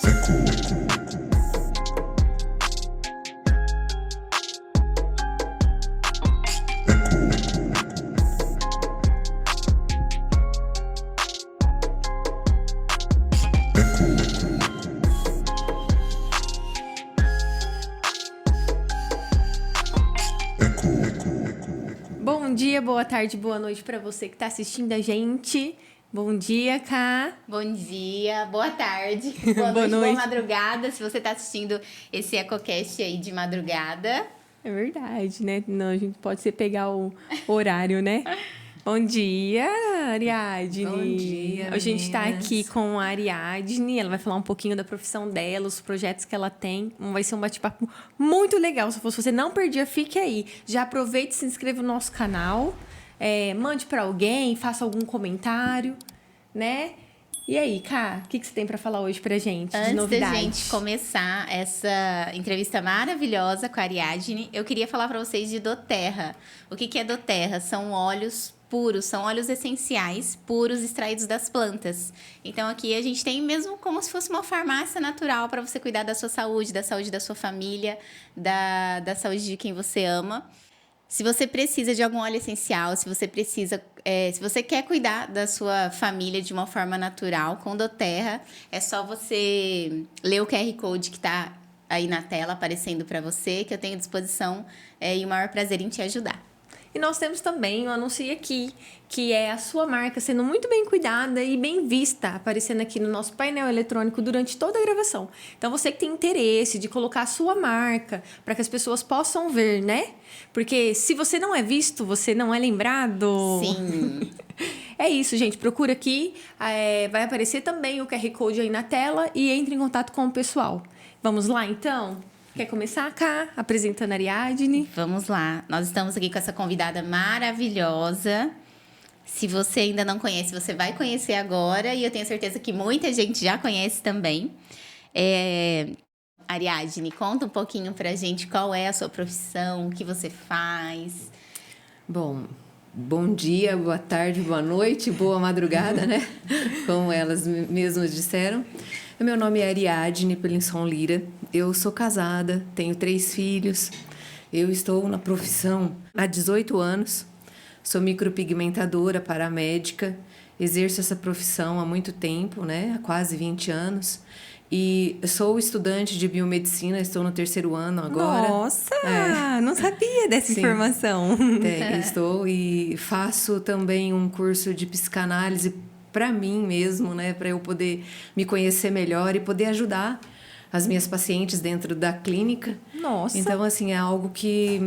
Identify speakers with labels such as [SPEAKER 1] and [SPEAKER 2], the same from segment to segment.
[SPEAKER 1] Bom dia, boa tarde, boa noite para você que está assistindo a gente. Bom dia, Ká.
[SPEAKER 2] Bom dia, boa tarde, boa noite, boa madrugada. Se você está assistindo esse EcoCast aí de madrugada.
[SPEAKER 1] É verdade, né? Não, a gente pode pegar o horário, né? Bom dia, Ariadne.
[SPEAKER 3] Bom dia,
[SPEAKER 1] a gente está
[SPEAKER 3] meninas.
[SPEAKER 1] aqui com a Ariadne. Ela vai falar um pouquinho da profissão dela, os projetos que ela tem. Vai ser um bate-papo muito legal. Se você não perdia, fique aí. Já aproveite e se inscreva no nosso canal. Mande para alguém, faça algum comentário, né? E aí, Ká, o que você tem para falar hoje pra gente de novidades?
[SPEAKER 2] Antes da gente começar essa entrevista maravilhosa com a Ariadne, eu queria falar para vocês de doTERRA. O que é doTERRA? São óleos puros, são óleos essenciais puros extraídos das plantas. Então aqui a gente tem mesmo como se fosse uma farmácia natural para você cuidar da sua saúde da sua família, da saúde de quem você ama. Se você precisa de algum óleo essencial, se você quer cuidar da sua família de uma forma natural, com doTERRA, é só você ler o QR Code que está aí na tela aparecendo para você, que eu tenho disposição e o maior prazer em te ajudar.
[SPEAKER 1] E nós temos também o Anuncie Aqui, que é a sua marca sendo muito bem cuidada e bem vista, aparecendo aqui no nosso painel eletrônico durante toda a gravação. Então, você que tem interesse de colocar a sua marca para que as pessoas possam ver, né? Porque se você não é visto, você não é lembrado.
[SPEAKER 2] Sim.
[SPEAKER 1] É isso, gente. Procura aqui. Vai aparecer também o QR Code aí na tela e entre em contato com o pessoal. Vamos lá, então? Quer começar, Ká, apresentando a Ariadne?
[SPEAKER 2] Vamos lá. Nós estamos aqui com essa convidada maravilhosa. Se você ainda não conhece, você vai conhecer agora. E eu tenho certeza que muita gente já conhece também. Ariadne, conta um pouquinho pra gente qual é a sua profissão, o que você faz.
[SPEAKER 3] Bom dia, boa tarde, boa noite, boa madrugada, né? Como elas mesmas disseram. Meu nome é Ariadne Pelinson Lira, eu sou casada, tenho 3 filhos, eu estou na profissão há 18 anos, sou micropigmentadora, paramédica, exerço essa profissão há muito tempo, né? Há quase 20 anos. E sou estudante de biomedicina, estou no 3º ano agora.
[SPEAKER 1] Nossa, não sabia dessa informação.
[SPEAKER 3] Estou e faço também um curso de psicanálise para mim mesmo, né? Para eu poder me conhecer melhor e poder ajudar as minhas pacientes dentro da clínica.
[SPEAKER 1] Nossa.
[SPEAKER 3] Então, assim, é algo que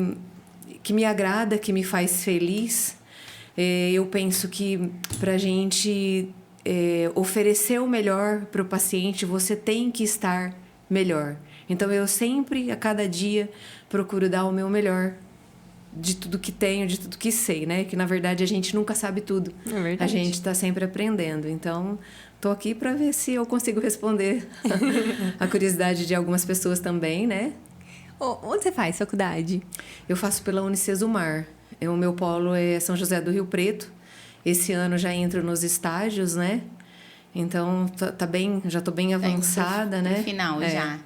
[SPEAKER 3] me agrada, que me faz feliz. Eu penso que para a gente oferecer o melhor para o paciente, você tem que estar melhor. Então, eu sempre, a cada dia, procuro dar o meu melhor de tudo que tenho, de tudo que sei, né? Que, na verdade, a gente nunca sabe tudo.
[SPEAKER 1] É verdade.
[SPEAKER 3] A gente está sempre aprendendo. Então, estou aqui para ver se eu consigo responder a curiosidade de algumas pessoas também, né?
[SPEAKER 1] Onde você faz faculdade?
[SPEAKER 3] Eu faço pela Unicesumar. O meu polo é São José do Rio Preto. Esse ano já entro nos estágios, né? Então, já estou bem avançada, né?
[SPEAKER 2] No final já.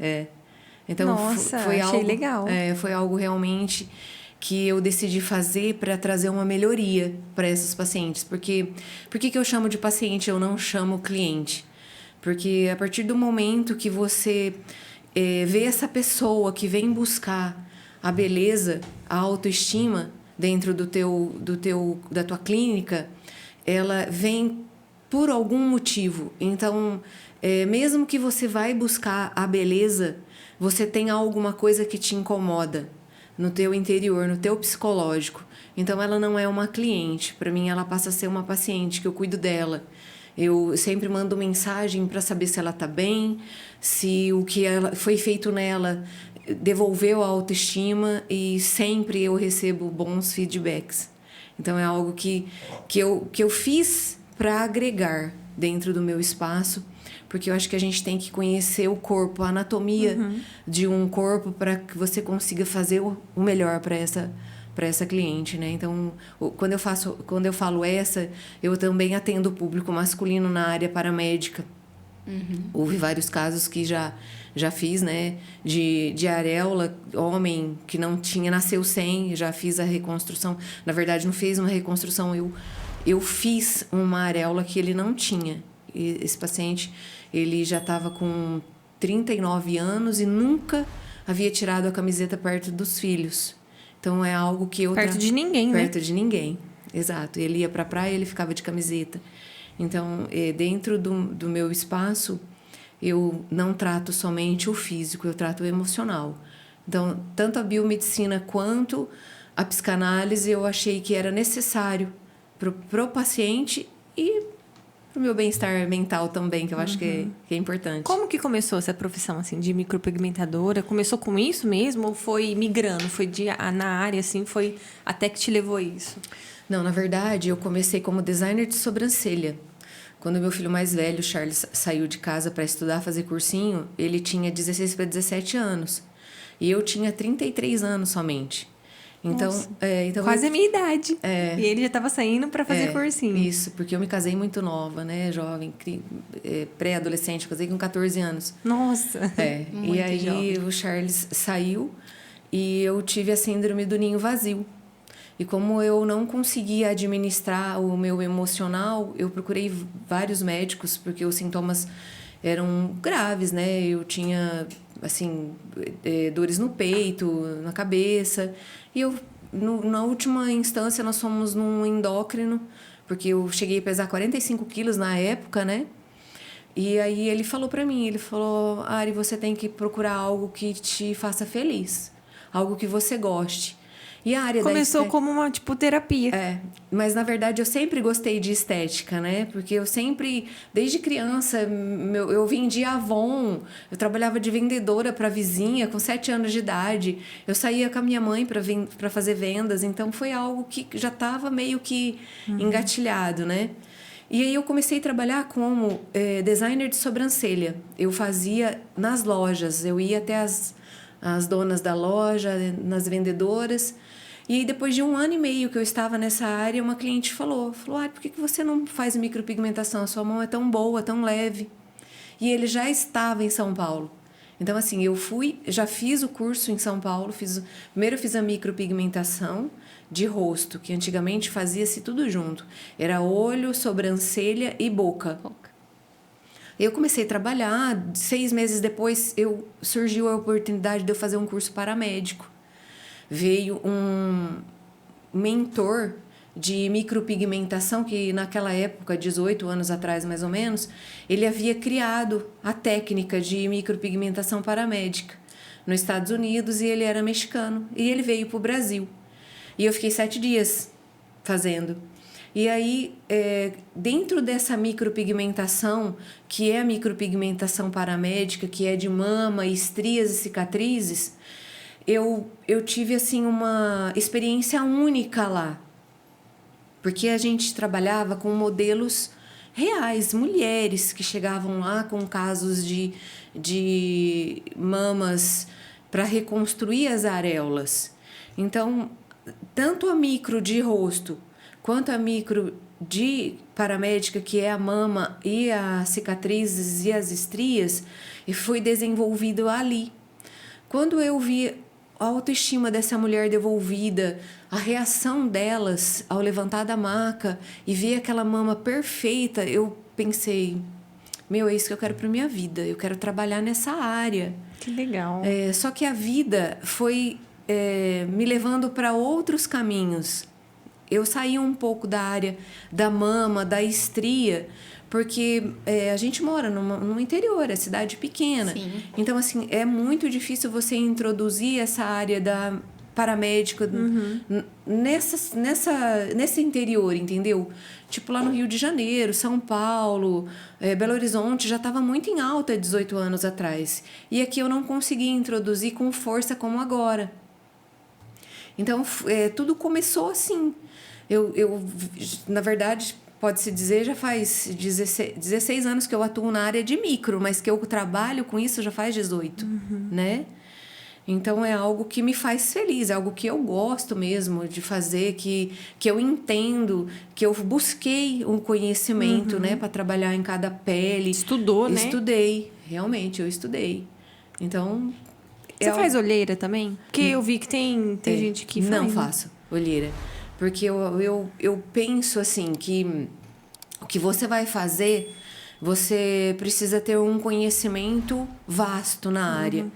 [SPEAKER 3] Então,
[SPEAKER 1] nossa,
[SPEAKER 3] foi
[SPEAKER 1] achei
[SPEAKER 3] algo,
[SPEAKER 1] legal.
[SPEAKER 3] Foi algo realmente que eu decidi fazer para trazer uma melhoria para esses pacientes. Por que eu chamo de paciente, eu não chamo cliente? Porque a partir do momento que você vê essa pessoa que vem buscar a beleza, a autoestima dentro da tua clínica, ela vem por algum motivo. Então, mesmo que você vai buscar a beleza, você tem alguma coisa que te incomoda no teu interior, no teu psicológico. Então, ela não é uma cliente. Para mim, ela passa a ser uma paciente, que eu cuido dela. Eu sempre mando mensagem para saber se ela está bem, se o que foi feito nela devolveu a autoestima, e sempre eu recebo bons feedbacks. Então, é algo que eu fiz para agregar dentro do meu espaço, porque eu acho que a gente tem que conhecer o corpo, a anatomia de um corpo, para que você consiga fazer o melhor para essa cliente, né? Então, quando eu falo eu também atendo o público masculino na área paramédica. Houve vários casos que já fiz, né? De areola, homem que não tinha, nasceu sem, já fiz a reconstrução. Na verdade, não fiz uma reconstrução, eu fiz uma areola que ele não tinha. E esse paciente, ele já estava com 39 anos e nunca havia tirado a camiseta perto dos filhos. Então, é algo que eu...
[SPEAKER 1] Perto de ninguém, né?
[SPEAKER 3] Perto de ninguém, exato. Ele ia para a praia, ele ficava de camiseta. Então, dentro do meu espaço, eu não trato somente o físico, eu trato o emocional. Então, tanto a biomedicina quanto a psicanálise, eu achei que era necessário pro paciente e pro meu bem-estar mental também, que eu acho que é importante.
[SPEAKER 1] Como que começou essa profissão, assim, de micropigmentadora? Começou com isso mesmo ou foi migrando? Foi na área, assim, foi até que te levou a isso?
[SPEAKER 3] Não, na verdade, eu comecei como designer de sobrancelha. Quando meu filho mais velho, Charles, saiu de casa para estudar, fazer cursinho, ele tinha 16 para 17 anos. E eu tinha 33 anos somente. Então,
[SPEAKER 1] quase a minha idade. E ele já estava saindo para fazer cursinho.
[SPEAKER 3] Isso, porque eu me casei muito nova, né? Jovem, pré-adolescente, casei com 14 anos.
[SPEAKER 1] Nossa!
[SPEAKER 3] E aí jovem. O Charles saiu e eu tive a síndrome do ninho vazio. E como eu não conseguia administrar o meu emocional, eu procurei vários médicos, porque os sintomas eram graves, né? Eu tinha, assim, dores no peito, na cabeça. E eu, na última instância, nós fomos num endócrino, porque eu cheguei a pesar 45 quilos na época, né? E aí ele falou pra mim, ele falou, Ari, você tem que procurar algo que te faça feliz, algo que você goste. E a área
[SPEAKER 1] começou como uma, tipo, terapia.
[SPEAKER 3] Mas na verdade eu sempre gostei de estética, né? Porque eu sempre, desde criança, eu vendia Avon, eu trabalhava de vendedora para vizinha com 7 anos de idade. Eu saía com a minha mãe para fazer vendas, então foi algo que já estava meio que engatilhado, né? E aí eu comecei a trabalhar como designer de sobrancelha. Eu fazia nas lojas, eu ia até as donas da loja, nas vendedoras. E aí, depois de 1 ano e meio que eu estava nessa área, uma cliente falou, por que você não faz micropigmentação? A sua mão é tão boa, tão leve. E ele já estava em São Paulo. Então, assim, já fiz o curso em São Paulo, primeiro eu fiz a micropigmentação de rosto, que antigamente fazia-se tudo junto. Era olho, sobrancelha e boca. Eu comecei a trabalhar, 6 meses depois surgiu a oportunidade de eu fazer um curso paramédico. Veio um mentor de micropigmentação, que naquela época, 18 anos atrás mais ou menos, ele havia criado a técnica de micropigmentação paramédica nos Estados Unidos e ele era mexicano. E ele veio para o Brasil. E eu fiquei 7 dias fazendo. E aí, dentro dessa micropigmentação, que é a micropigmentação paramédica, que é de mama, estrias e cicatrizes, eu tive, assim, uma experiência única lá. Porque a gente trabalhava com modelos reais, mulheres que chegavam lá com casos de mamas para reconstruir as areolas. Então, tanto a micro de rosto quanto a micro de paramédica, que é a mama e as cicatrizes e as estrias, foi desenvolvido ali. Quando eu vi a autoestima dessa mulher devolvida, a reação delas ao levantar da maca e ver aquela mama perfeita, eu pensei, é isso que eu quero para minha vida, eu quero trabalhar nessa área.
[SPEAKER 1] Que legal.
[SPEAKER 3] Só que a vida foi me levando para outros caminhos. Eu saí um pouco da área da mama, da estria, porque a gente mora no interior, é cidade pequena.
[SPEAKER 2] Sim.
[SPEAKER 3] Então, assim, é muito difícil você introduzir essa área da paramédica nesse interior, entendeu? Tipo, lá no Rio de Janeiro, São Paulo, Belo Horizonte, já estava muito em alta 18 anos atrás. E aqui eu não consegui introduzir com força como agora. Então, tudo começou assim. Eu na verdade, pode-se dizer, já faz 16 anos que eu atuo na área de micro, mas que eu trabalho com isso já faz 18, né? Então, é algo que me faz feliz, é algo que eu gosto mesmo de fazer, que eu entendo, que eu busquei um conhecimento, né, para trabalhar em cada pele.
[SPEAKER 1] Estudou, né?
[SPEAKER 3] Estudei, realmente, eu estudei. Então...
[SPEAKER 1] Você faz olheira também? Porque eu vi que tem gente que faz.
[SPEAKER 3] Não
[SPEAKER 1] né?
[SPEAKER 3] faço olheira. Porque eu penso assim que o que você vai fazer, você precisa ter um conhecimento vasto na área.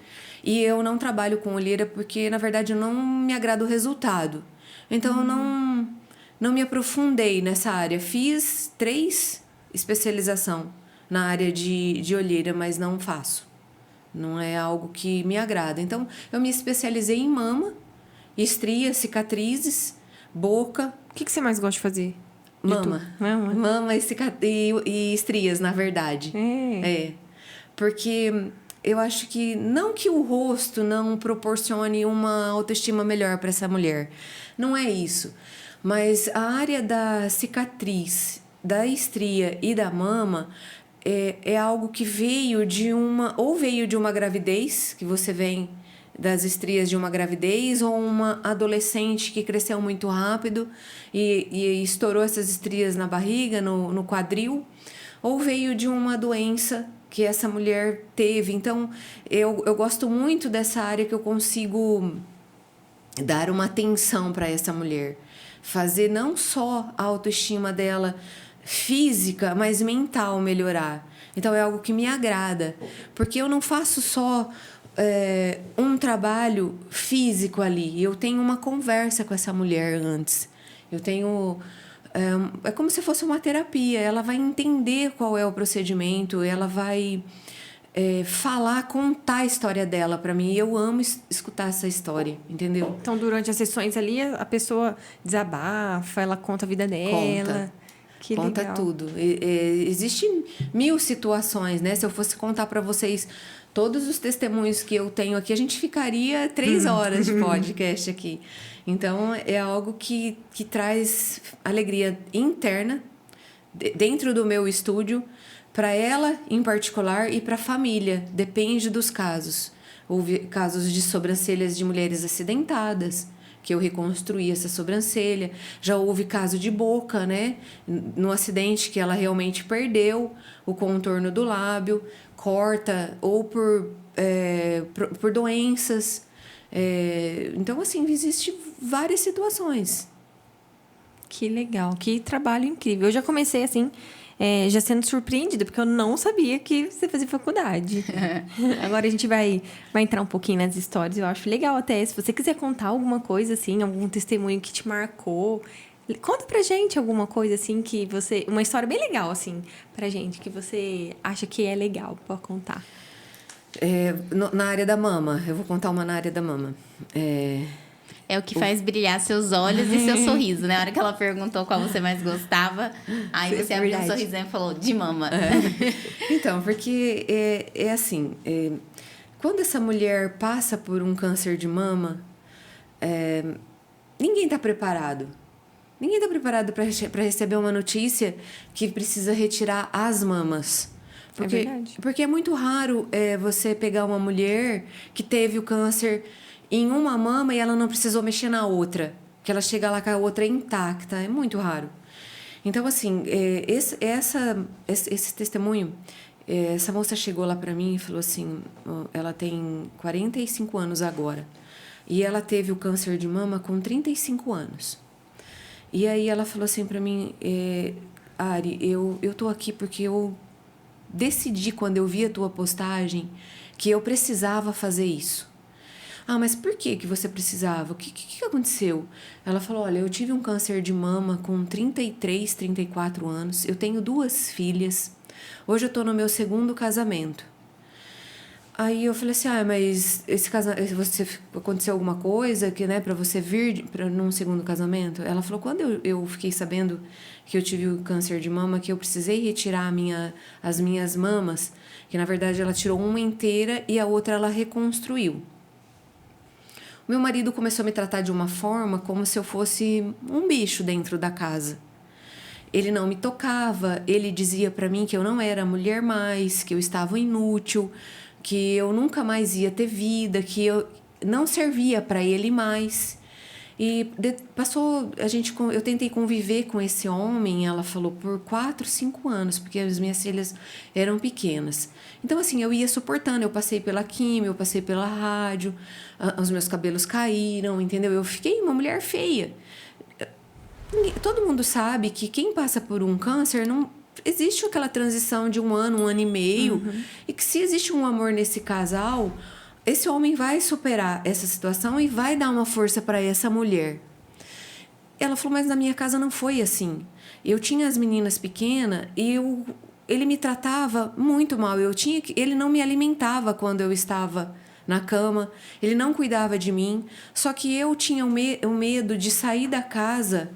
[SPEAKER 3] E eu não trabalho com olheira porque, na verdade, não me agrada o resultado. Então, eu não me aprofundei nessa área. Fiz 3 especializações na área de olheira, mas não faço. Não é algo que me agrada. Então, eu me especializei em mama, estrias, cicatrizes, boca.
[SPEAKER 1] O que você mais gosta de fazer?
[SPEAKER 3] Mama.
[SPEAKER 1] Mama.
[SPEAKER 3] Mama e estrias, na verdade. É. Porque eu acho que não que o rosto não proporcione uma autoestima melhor para essa mulher. Não é isso. Mas a área da cicatriz, da estria e da mama é algo que veio de uma gravidez, que você vem das estrias de uma gravidez, ou uma adolescente que cresceu muito rápido e estourou essas estrias na barriga, no quadril, ou veio de uma doença que essa mulher teve. Então, eu gosto muito dessa área que eu consigo dar uma atenção para essa mulher. Fazer não só a autoestima dela física, mas mental melhorar. Então, é algo que me agrada. Porque eu não faço só um trabalho físico ali. Eu tenho uma conversa com essa mulher antes. Eu tenho... É como se fosse uma terapia. Ela vai entender qual é o procedimento, ela vai contar a história dela para mim. E eu amo escutar essa história, entendeu?
[SPEAKER 1] Então, durante as sessões ali, a pessoa desabafa, ela conta a vida dela.
[SPEAKER 3] Conta
[SPEAKER 1] legal.
[SPEAKER 3] tudo. Existem 1000 situações, né? Se eu fosse contar para vocês todos os testemunhos que eu tenho aqui, a gente ficaria 3 horas de podcast aqui. Então, é algo que traz alegria interna dentro do meu estúdio, para ela em particular e para a família. Depende dos casos. Houve casos de sobrancelhas de mulheres acidentadas, que eu reconstruí essa sobrancelha. Já houve caso de boca, né? No acidente que ela realmente perdeu o contorno do lábio, corta, ou por doenças. Então, assim, existem várias situações.
[SPEAKER 1] Que legal, que trabalho incrível. Eu já comecei assim, já sendo surpreendida, porque eu não sabia que você fazia faculdade. Agora a gente vai entrar um pouquinho nas histórias. Eu acho legal até, se você quiser contar alguma coisa assim, algum testemunho que te marcou, conta pra gente alguma coisa assim que você... Uma história bem legal assim pra gente, que você acha que é legal pra contar.
[SPEAKER 3] Na área da mama, eu vou contar uma na área da mama.
[SPEAKER 2] É o que faz brilhar seus olhos e seu sorriso, né? Na hora que ela perguntou qual você mais gostava, aí você abriu um sorrisão e falou, de mama.
[SPEAKER 3] Então, porque é assim, quando essa mulher passa por um câncer de mama, ninguém está preparado. Ninguém está preparado para receber uma notícia que precisa retirar as mamas. Porque é muito raro você pegar uma mulher que teve o câncer em uma mama e ela não precisou mexer na outra, que ela chega lá com a outra intacta. É muito raro. Então, assim, esse testemunho, essa moça chegou lá para mim e falou assim, ela tem 45 anos agora, e ela teve o câncer de mama com 35 anos. E aí ela falou assim para mim, Ari, eu tô aqui porque eu decidi, quando eu vi a tua postagem, que eu precisava fazer isso. Ah, mas por que você precisava? O que aconteceu? Ela falou, olha, eu tive um câncer de mama com 33, 34 anos. Eu tenho 2 filhas. Hoje eu tô no meu 2º casamento. Aí eu falei assim, mas aconteceu alguma coisa que, né, para você vir num 2º casamento? Ela falou, quando eu fiquei sabendo que eu tive o câncer de mama, que eu precisei retirar as minhas mamas, que na verdade ela tirou uma inteira e a outra ela reconstruiu. Meu marido começou a me tratar de uma forma como se eu fosse um bicho dentro da casa. Ele não me tocava, ele dizia para mim que eu não era mulher mais, que eu estava inútil, que eu nunca mais ia ter vida, que não servia para ele mais. E eu tentei conviver com esse homem, ela falou, por 4, 5 anos, porque as minhas filhas eram pequenas. Então, assim, eu ia suportando, eu passei pela quimio, eu passei pela rádio, os meus cabelos caíram, entendeu? Eu fiquei uma mulher feia. Todo mundo sabe que quem passa por um câncer, não existe aquela transição de 1 ano, 1 ano e meio, e que se existe um amor nesse casal, esse homem vai superar essa situação e vai dar uma força para essa mulher. Ela falou, mas na minha casa não foi assim. Eu tinha as meninas pequenas e ele me tratava muito mal. Ele não me alimentava quando eu estava na cama, ele não cuidava de mim. Só que eu tinha o medo de sair da casa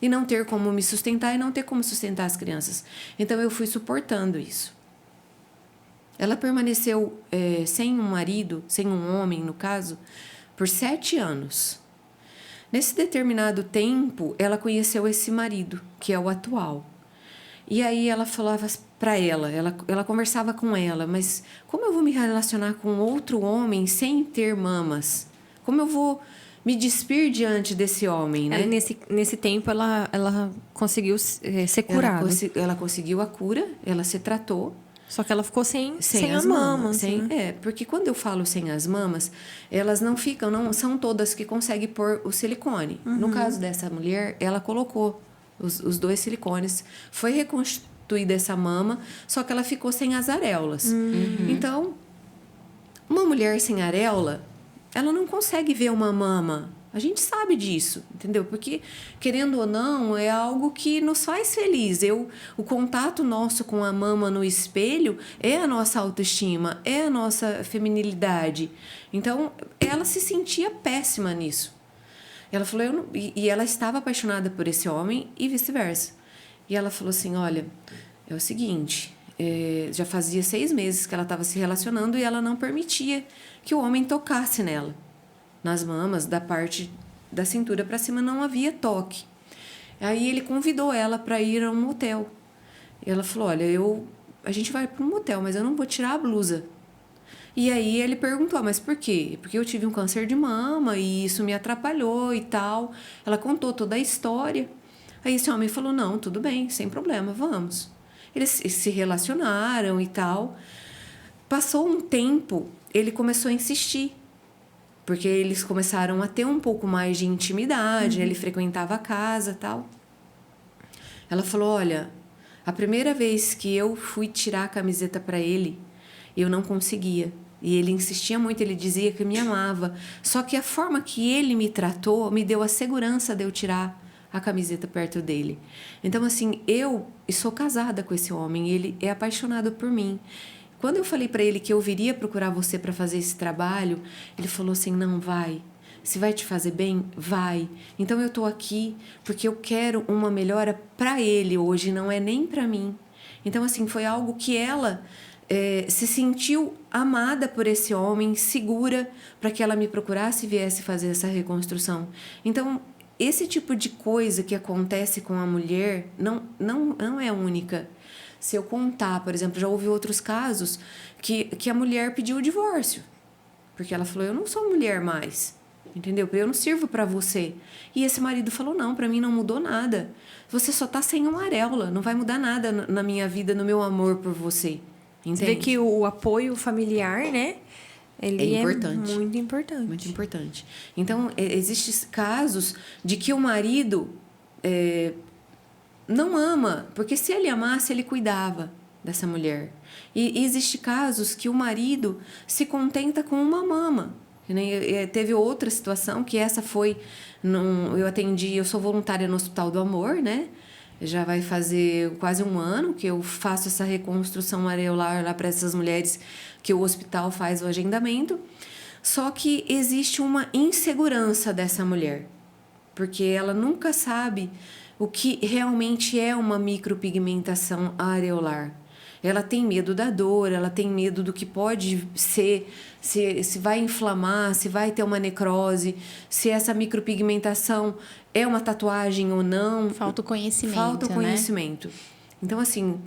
[SPEAKER 3] e não ter como me sustentar e não ter como sustentar as crianças. Então eu fui suportando isso. Ela permaneceu sem um marido, sem um homem, no caso, por 7 anos. Nesse determinado tempo, ela conheceu esse marido, que é o atual. E aí ela falava para ela conversava com ela, mas como eu vou me relacionar com outro homem sem ter mamas? Como eu vou me despir diante desse homem, né?
[SPEAKER 1] Nesse tempo, ela conseguiu ser curada.
[SPEAKER 3] Ela conseguiu a cura, ela se tratou.
[SPEAKER 1] Só que ela ficou sem
[SPEAKER 3] as
[SPEAKER 1] as mamas. Né?
[SPEAKER 3] Porque quando eu falo sem as mamas, elas não são todas que conseguem pôr o silicone. No caso dessa mulher, ela colocou os 2 silicones. Foi reconstituída essa mama, só que ela ficou sem as areolas. Então, uma mulher sem areola, ela não consegue ver uma mama. A gente sabe disso, entendeu? Porque, querendo ou não, é algo que nos faz feliz. O contato nosso com a mama no espelho é a nossa autoestima, é a nossa feminilidade. Então, ela se sentia péssima nisso. Ela falou, e ela estava apaixonada por esse homem e vice-versa. E ela falou assim, olha, é o seguinte, já fazia 6 meses que ela estava se relacionando e ela não permitia que o homem tocasse nela. Nas mamas, da parte da cintura para cima, não havia toque. Aí ele convidou ela para ir a um motel. E ela falou, olha, a gente vai para um motel, mas eu não vou tirar a blusa. E aí ele perguntou, mas por quê? Porque eu tive um câncer de mama e isso me atrapalhou e tal. Ela contou toda a história. Aí esse homem falou, não, tudo bem, sem problema, vamos. Eles se relacionaram e tal. Passou um tempo, ele começou a insistir. Porque eles começaram a ter um pouco mais de intimidade, ele frequentava a casa e tal. Ela falou, olha, a primeira vez que eu fui tirar a camiseta para ele, eu não conseguia. E ele insistia muito, ele dizia que me amava. Só que a forma que ele me tratou me deu a segurança de eu tirar a camiseta perto dele. Então, assim, eu sou casada com esse homem, ele é apaixonado por mim. Quando eu falei para ele que eu viria procurar você para fazer esse trabalho, ele falou assim, não, vai. Se vai te fazer bem, vai. Então eu tô aqui porque eu quero uma melhora para ele hoje, não é nem para mim. Então, assim, foi algo que ela se sentiu amada por esse homem, segura para que ela me procurasse e viesse fazer essa reconstrução. Então, esse tipo de coisa que acontece com a mulher não é única. Se eu contar, por exemplo, já houve outros casos que a mulher pediu o divórcio. Porque ela falou, eu não sou mulher mais, entendeu? Eu não sirvo para você. E esse marido falou, não, para mim não mudou nada. Você só tá sem uma areola, não vai mudar nada na minha vida, no meu amor por você. Entende?
[SPEAKER 1] Você vê que o apoio familiar, né? Ele
[SPEAKER 3] é importante.
[SPEAKER 1] Muito importante.
[SPEAKER 3] Muito importante. Então, existem casos de que o marido não ama, porque se ele amasse, ele cuidava dessa mulher. E existem casos que o marido se contenta com uma mama. Teve outra situação, que essa foi... eu sou voluntária no Hospital do Amor, né? Já vai fazer quase 1 ano que eu faço essa reconstrução areolar lá para essas mulheres que o hospital faz o agendamento. Só que existe uma insegurança dessa mulher, porque ela nunca sabe o que realmente é uma micropigmentação areolar. Ela tem medo da dor, ela tem medo do que pode ser, se vai inflamar, se vai ter uma necrose, se essa micropigmentação é uma tatuagem ou não.
[SPEAKER 2] Falta o conhecimento,
[SPEAKER 3] Falta o conhecimento. Então, assim,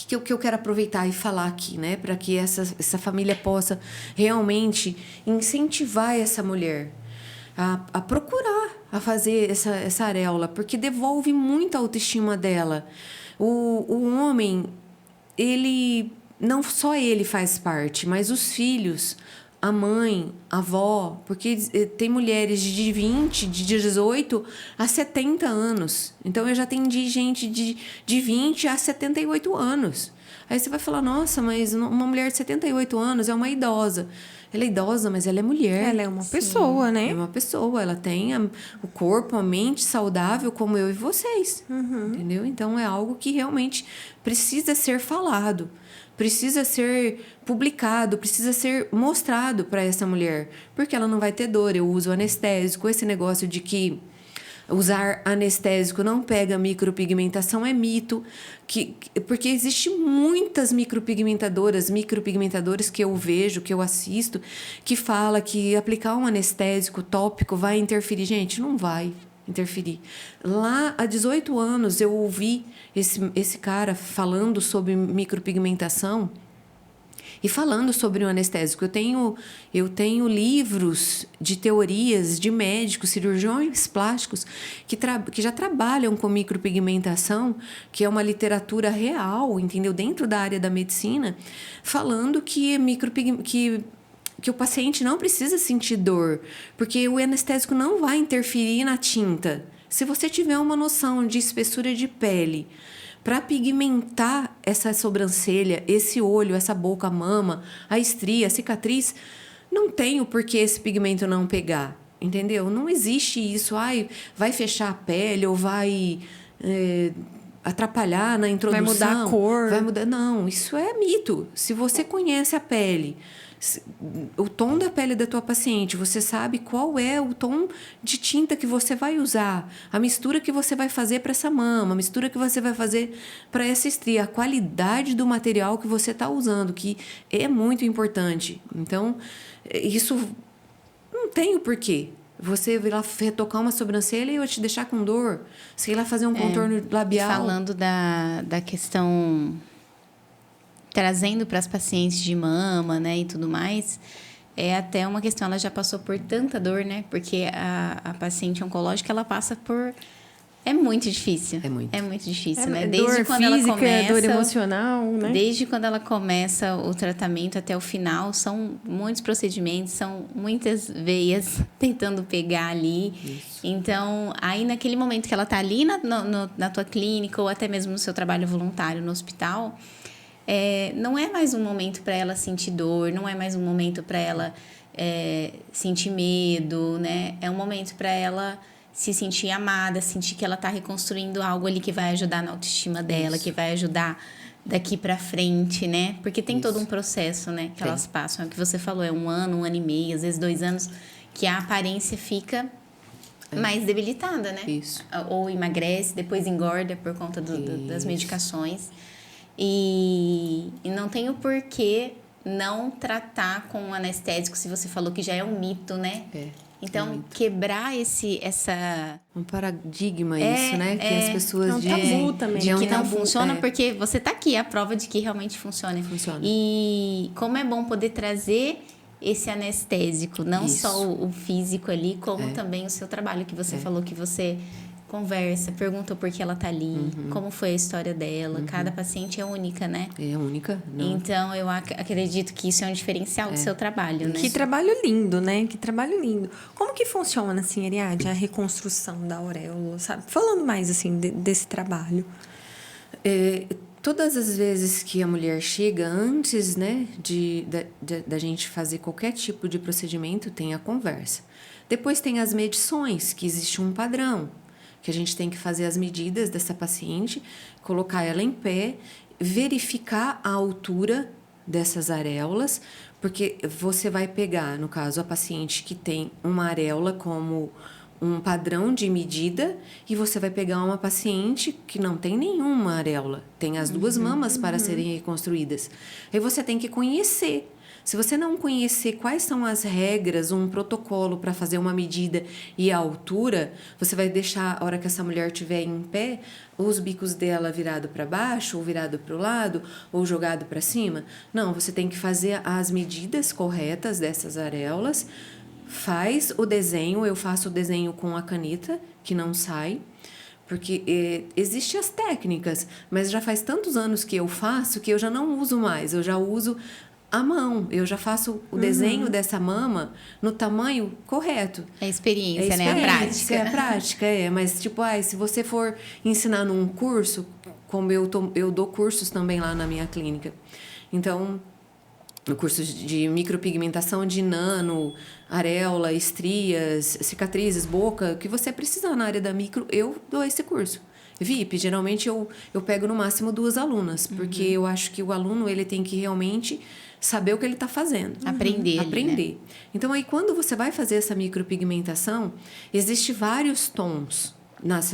[SPEAKER 3] que eu quero aproveitar e falar aqui, né? Para que essa família possa realmente incentivar essa mulher a procurar, a fazer essa areola, porque devolve muito a autoestima dela. O homem, ele não só ele faz parte, mas os filhos, a mãe, a avó, porque tem mulheres de 20, de 18 a 70 anos. Então, eu já atendi gente de 20 a 78 anos. Aí você vai falar, nossa, mas uma mulher de 78 anos é uma idosa. Ela é idosa, mas ela é mulher.
[SPEAKER 1] Ela é uma pessoa, né?
[SPEAKER 3] É uma pessoa. Ela tem o corpo, a mente saudável como eu e vocês. Entendeu? Então, é algo que realmente precisa ser falado. Precisa ser publicado, precisa ser mostrado para essa mulher. Porque ela não vai ter dor. Eu uso anestésico. Esse negócio de que usar anestésico não pega micropigmentação é mito. Porque existe muitas micropigmentadores que eu vejo, que eu assisto, que fala que aplicar um anestésico tópico vai interferir. Gente, não vai interferir. Lá, há 18 anos, eu ouvi esse cara falando sobre micropigmentação e falando sobre o anestésico. Eu tenho livros de teorias de médicos, cirurgiões plásticos que já trabalham com micropigmentação, que é uma literatura real, entendeu? Dentro da área da medicina, falando que o paciente não precisa sentir dor, porque o anestésico não vai interferir na tinta. Se você tiver uma noção de espessura de pele, para pigmentar essa sobrancelha, esse olho, essa boca, a mama, a estria, a cicatriz, não tem o porquê esse pigmento não pegar, entendeu? Não existe isso, vai fechar a pele ou vai atrapalhar na introdução.
[SPEAKER 1] Vai mudar a cor.
[SPEAKER 3] Vai mudar. Não, isso é mito. Se você conhece a pele, o tom da pele da tua paciente, você sabe qual é o tom de tinta que você vai usar, a mistura que você vai fazer para essa mama, a mistura que você vai fazer para essa estria, a qualidade do material que você está usando, que é muito importante. Então, isso não tem o porquê. Você ir lá retocar uma sobrancelha e eu te deixar com dor, sei lá, fazer um contorno labial.
[SPEAKER 2] Falando da questão, trazendo para as pacientes de mama, né, e tudo mais, é até uma questão, ela já passou por tanta dor, né? Porque a paciente oncológica, ela passa por... É muito difícil.
[SPEAKER 3] É muito
[SPEAKER 2] difícil, né?
[SPEAKER 1] Dor física, dor emocional, né?
[SPEAKER 2] Desde quando ela começa o tratamento até o final, são muitos procedimentos, são muitas veias tentando pegar ali. Isso. Então, aí naquele momento que ela está ali na tua clínica ou até mesmo no seu trabalho voluntário no hospital, não é mais um momento para ela sentir dor, não é mais um momento para ela sentir medo, né? É um momento para ela se sentir amada, sentir que ela está reconstruindo algo ali que vai ajudar na autoestima dela, que vai ajudar daqui para frente, né? Porque tem todo um processo, né? Que elas passam. É o que você falou, é 1 ano, 1 ano e meio, às vezes 2 anos, que a aparência fica mais debilitada, né?
[SPEAKER 3] Isso.
[SPEAKER 2] Ou emagrece, depois engorda por conta das medicações. E não tem o porquê não tratar com um anestésico, se você falou que já é um mito, né? Então, quebrar
[SPEAKER 3] um paradigma isso, né? Que as pessoas
[SPEAKER 1] é um tabu também.
[SPEAKER 2] Que não funciona, porque você tá aqui, a prova de que realmente funciona. E como é bom poder trazer esse anestésico, não só o físico ali, como também o seu trabalho, que você falou que você conversa, pergunta por que ela tá ali, como foi a história dela. Cada paciente é única, né?
[SPEAKER 3] É única. Não.
[SPEAKER 2] Então, eu acredito que isso é um diferencial do seu trabalho, né?
[SPEAKER 1] Que trabalho lindo, né? Que trabalho lindo. Como que funciona, assim, Ariadne, a reconstrução da auréola, sabe? Falando mais, assim, desse trabalho.
[SPEAKER 3] Todas as vezes que a mulher chega, antes, né, da gente fazer qualquer tipo de procedimento, tem a conversa. Depois tem as medições, que existe um padrão, que a gente tem que fazer as medidas dessa paciente, colocar ela em pé, verificar a altura dessas areolas, porque você vai pegar, no caso, a paciente que tem uma areola como um padrão de medida e você vai pegar uma paciente que não tem nenhuma areola, tem as duas mamas para serem reconstruídas. Aí você tem que conhecer. Se você não conhecer quais são as regras, um protocolo para fazer uma medida e a altura, você vai deixar, a hora que essa mulher estiver em pé, os bicos dela virado para baixo, ou virado para o lado, ou jogado para cima. Não, você tem que fazer as medidas corretas dessas areolas, faz o desenho, eu faço o desenho com a caneta, que não sai, porque existem as técnicas, mas já faz tantos anos que eu faço que eu já não uso mais, eu já uso a mão, eu já faço o desenho dessa mama no tamanho correto.
[SPEAKER 2] É experiência, né? A prática.
[SPEAKER 3] É a prática, mas tipo, se você for ensinar num curso, como eu dou cursos também lá na minha clínica, então, no curso de micropigmentação de nano, areola, estrias, cicatrizes, boca, o que você precisar na área da micro, eu dou esse curso. VIP, geralmente eu pego no máximo 2 alunas, porque eu acho que o aluno ele tem que realmente saber o que ele está fazendo.
[SPEAKER 2] Aprender.
[SPEAKER 3] Aprender. Né? Então, aí, quando você vai fazer essa micropigmentação, existem vários tons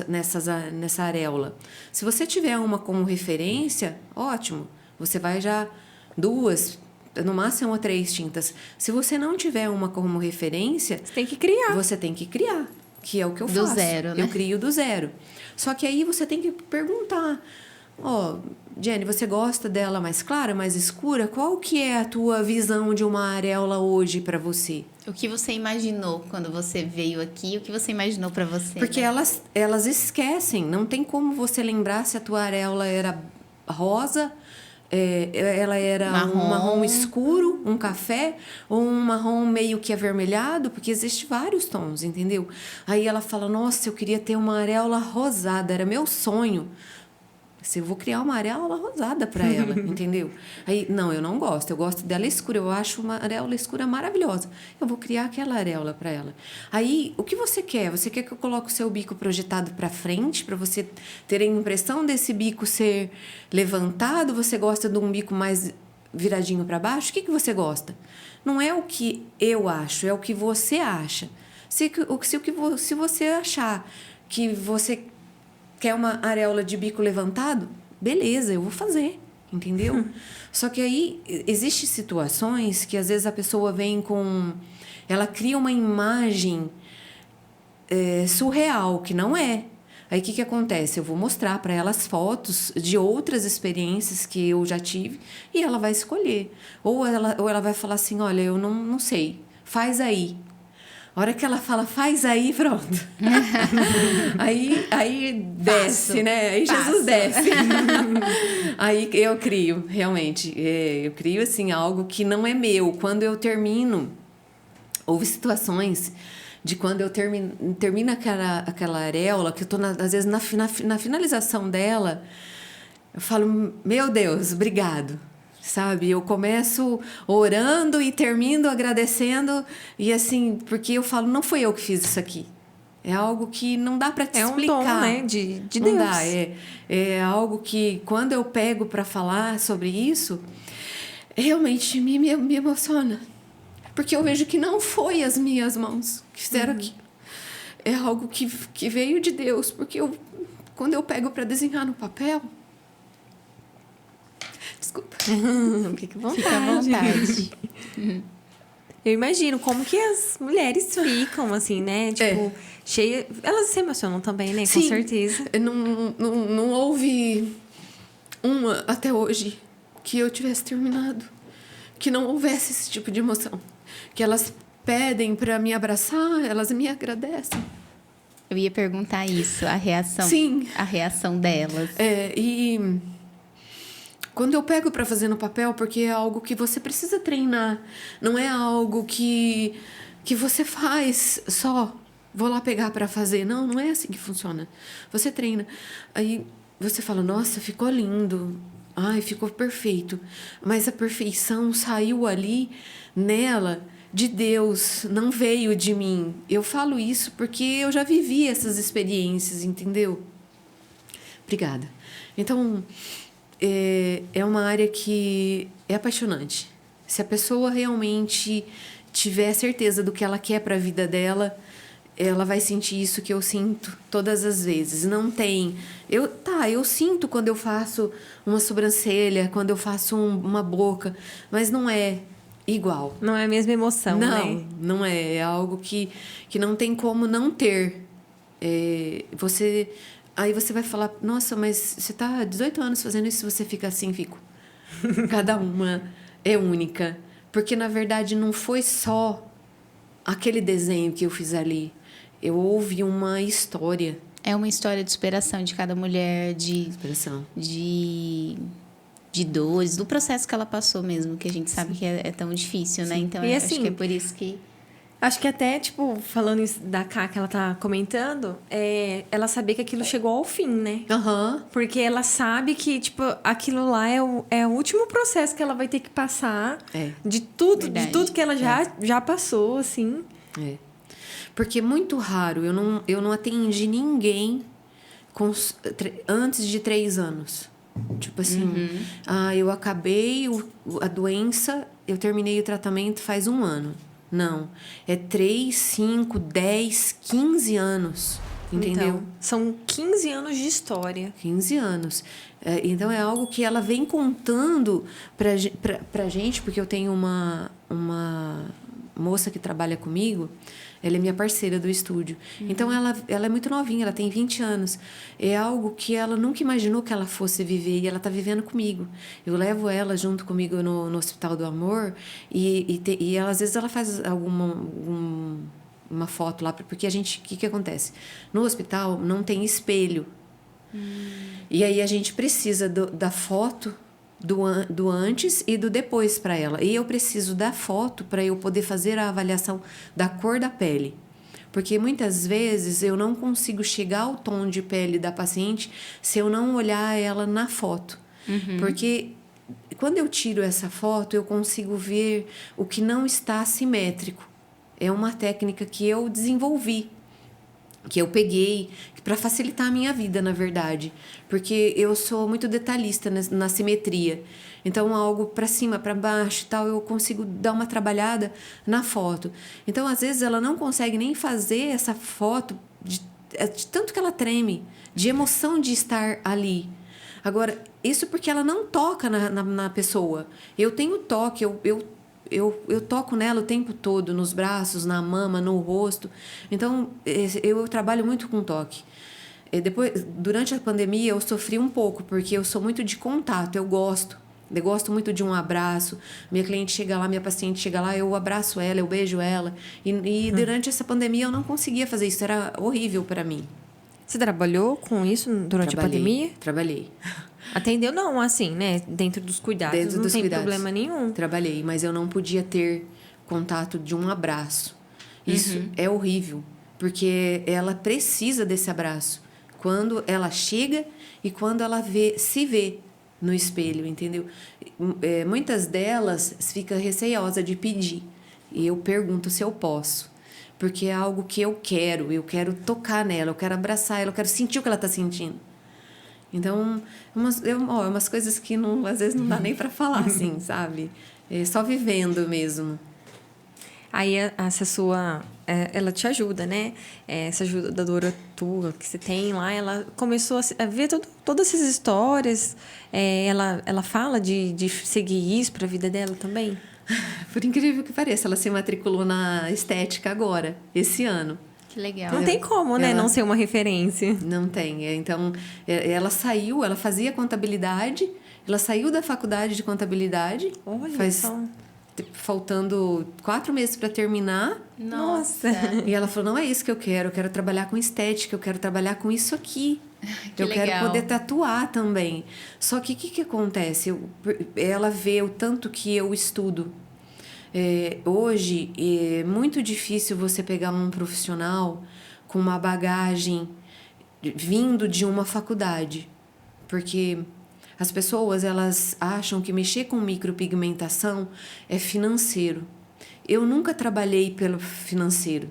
[SPEAKER 3] nessa areola. Se você tiver uma como referência, ótimo. Você vai já 2, no máximo 3 tintas. Se você não tiver uma como referência...
[SPEAKER 1] Você tem que criar.
[SPEAKER 3] Você tem que criar, que é o que eu faço.
[SPEAKER 2] Do zero, né?
[SPEAKER 3] Eu crio do zero. Só que aí você tem que perguntar... Jenny, você gosta dela mais clara, mais escura? Qual que é a tua visão de uma areola hoje para você?
[SPEAKER 2] O que você imaginou quando você veio aqui? O que você imaginou para você?
[SPEAKER 3] Porque elas esquecem. Não tem como você lembrar se a tua areola era rosa, ela era um marrom escuro, um café, ou um marrom meio que avermelhado, porque existem vários tons, entendeu? Aí ela fala, nossa, eu queria ter uma areola rosada, era meu sonho. Se eu vou criar uma areola rosada para ela, entendeu? Aí, não, eu não gosto. Eu gosto dela escura. Eu acho uma areola escura maravilhosa. Eu vou criar aquela areola para ela. Aí, o que você quer? Você quer que eu coloque o seu bico projetado para frente, para você ter a impressão desse bico ser levantado? Você gosta de um bico mais viradinho para baixo? O que você não é o que eu acho, é o que você acha. Se você achar que você quer uma areola de bico levantado, beleza, eu vou fazer, entendeu? Só que aí existem situações que às vezes a pessoa vem com... Ela cria uma imagem surreal, que não é. Aí o que acontece? Eu vou mostrar para ela as fotos de outras experiências que eu já tive e ela vai escolher. Ou ela vai falar assim, olha, eu não sei, faz aí. A hora que ela fala, faz aí, pronto. aí desce, né? Aí Jesus desce. Aí eu crio, realmente. Eu crio, assim, algo que não é meu. Quando eu termino, houve situações de quando eu termino aquela areola, que eu tô, às vezes, na finalização dela, eu falo, meu Deus, obrigado. Sabe, eu começo orando e termino agradecendo e assim, porque eu falo, não foi eu que fiz isso aqui. É algo que não dá para te explicar.
[SPEAKER 1] É um dom, né, de
[SPEAKER 3] não
[SPEAKER 1] Deus.
[SPEAKER 3] Dá, é algo que quando eu pego para falar sobre isso, realmente me emociona. Porque eu vejo que não foi as minhas mãos que fizeram aqui. É algo que veio de Deus, porque quando eu pego para desenhar no papel... Desculpa.
[SPEAKER 1] Fica à vontade.
[SPEAKER 2] Fica à vontade.
[SPEAKER 1] Eu imagino como que as mulheres ficam, assim, né? Tipo, cheia... Elas se emocionam também, né?
[SPEAKER 3] Sim.
[SPEAKER 1] Com certeza.
[SPEAKER 3] Não houve uma, até hoje, que eu tivesse terminado, que não houvesse esse tipo de emoção. Que elas pedem para me abraçar, elas me agradecem.
[SPEAKER 2] Eu ia perguntar isso, a reação.
[SPEAKER 3] Sim.
[SPEAKER 2] A reação delas.
[SPEAKER 3] E... Quando eu pego para fazer no papel, porque é algo que você precisa treinar. Não é algo que você faz só. Vou lá pegar para fazer. Não é assim que funciona. Você treina. Aí você fala, nossa, ficou lindo. Ai, ficou perfeito. Mas a perfeição saiu ali, nela, de Deus. Não veio de mim. Eu falo isso porque eu já vivi essas experiências, entendeu? Obrigada. Então... É uma área que é apaixonante. Se a pessoa realmente tiver certeza do que ela quer para a vida dela, ela vai sentir isso que eu sinto todas as vezes. Não tem... eu sinto quando eu faço uma sobrancelha, quando eu faço uma boca, mas não é igual.
[SPEAKER 1] Não é a mesma emoção, né?
[SPEAKER 3] Não é. É algo que não tem como não ter. Aí você vai falar, nossa, mas você tá há 18 anos fazendo isso, você fica assim, fico. Cada uma é única. Porque, na verdade, não foi só aquele desenho que eu fiz ali. Eu ouvi uma história.
[SPEAKER 2] É uma história de superação de cada mulher, de dores, do processo que ela passou mesmo, que a gente sabe que é tão difícil, né? Então,
[SPEAKER 1] E
[SPEAKER 2] acho
[SPEAKER 1] assim,
[SPEAKER 2] que é por isso que...
[SPEAKER 1] Acho que até, tipo, falando isso da Ká que ela tá comentando, ela saber que aquilo chegou ao fim, né?
[SPEAKER 3] Aham.
[SPEAKER 1] Porque ela sabe que, tipo, aquilo lá é o último processo que ela vai ter que passar de tudo que ela já passou, assim.
[SPEAKER 3] Porque é muito raro, eu não atendi ninguém antes de 3 anos. Tipo assim, eu acabei a doença, eu terminei o tratamento faz 1 ano. Não, é 3, 5, 10, 15 anos, entendeu?
[SPEAKER 1] Então, são 15 anos de história.
[SPEAKER 3] 15 anos. Então, é algo que ela vem contando pra gente, porque eu tenho uma moça que trabalha comigo, ela é minha parceira do estúdio. Então, ela é muito novinha, ela tem 20 anos. É algo que ela nunca imaginou que ela fosse viver e ela está vivendo comigo. Eu levo ela junto comigo no Hospital do Amor e ela, às vezes ela faz uma foto lá, porque o que acontece? No hospital não tem espelho. E aí a gente precisa da foto do antes e do depois para ela. E eu preciso da foto para eu poder fazer a avaliação da cor da pele. Porque muitas vezes eu não consigo chegar ao tom de pele da paciente se eu não olhar ela na foto. Porque quando eu tiro essa foto, eu consigo ver o que não está simétrico. É uma técnica que eu desenvolvi, que eu peguei para facilitar a minha vida, na verdade. Porque eu sou muito detalhista na simetria. Então, algo para cima, para baixo e tal, eu consigo dar uma trabalhada na foto. Então, às vezes, ela não consegue nem fazer essa foto de tanto que ela treme, de emoção de estar ali. Agora, isso porque ela não toca na pessoa. Eu tenho toque, eu toco nela o tempo todo, nos braços, na mama, no rosto. Então, eu trabalho muito com toque. Durante a pandemia, eu sofri um pouco, porque eu sou muito de contato, eu gosto muito de um abraço. Minha cliente chega lá, minha paciente chega lá, eu abraço ela, eu beijo ela. E durante essa pandemia, eu não conseguia fazer isso, era horrível para mim.
[SPEAKER 1] Você trabalhou com isso durante a pandemia?
[SPEAKER 3] Trabalhei.
[SPEAKER 1] Atendeu, não, assim, né? Dentro dos cuidados, não tem problema nenhum.
[SPEAKER 3] Trabalhei, mas eu não podia ter contato de um abraço. Isso é horrível, porque ela precisa desse abraço. Quando ela chega e quando ela se vê no espelho, entendeu? Muitas delas ficam receosas de pedir. E eu pergunto se eu posso. Porque é algo que eu quero tocar nela, eu quero abraçar ela, eu quero sentir o que ela está sentindo. Então, umas coisas que às vezes não dá nem para falar, assim, sabe? É só vivendo mesmo.
[SPEAKER 1] Aí, essa sua... ela te ajuda, né? Essa ajudadora tua que você tem lá, ela começou a ver todas essas histórias. Ela fala de seguir isso para a vida dela também?
[SPEAKER 3] Por incrível que pareça, ela se matriculou na estética agora, esse ano.
[SPEAKER 2] Que legal.
[SPEAKER 1] Não tem como, né? Não ser uma referência.
[SPEAKER 3] Não tem. Então, ela fazia contabilidade, ela saiu da faculdade de contabilidade.
[SPEAKER 1] Olha só.
[SPEAKER 3] Faltando 4 meses para terminar.
[SPEAKER 2] Nossa.
[SPEAKER 3] E ela falou, não é isso que eu quero trabalhar com estética, eu quero trabalhar com isso aqui. Eu quero poder tatuar também. Só que o que acontece? Ela vê o tanto que eu estudo. Hoje, é muito difícil você pegar um profissional com uma bagagem vindo de uma faculdade. Porque as pessoas, elas acham que mexer com micropigmentação é financeiro. Eu nunca trabalhei pelo financeiro,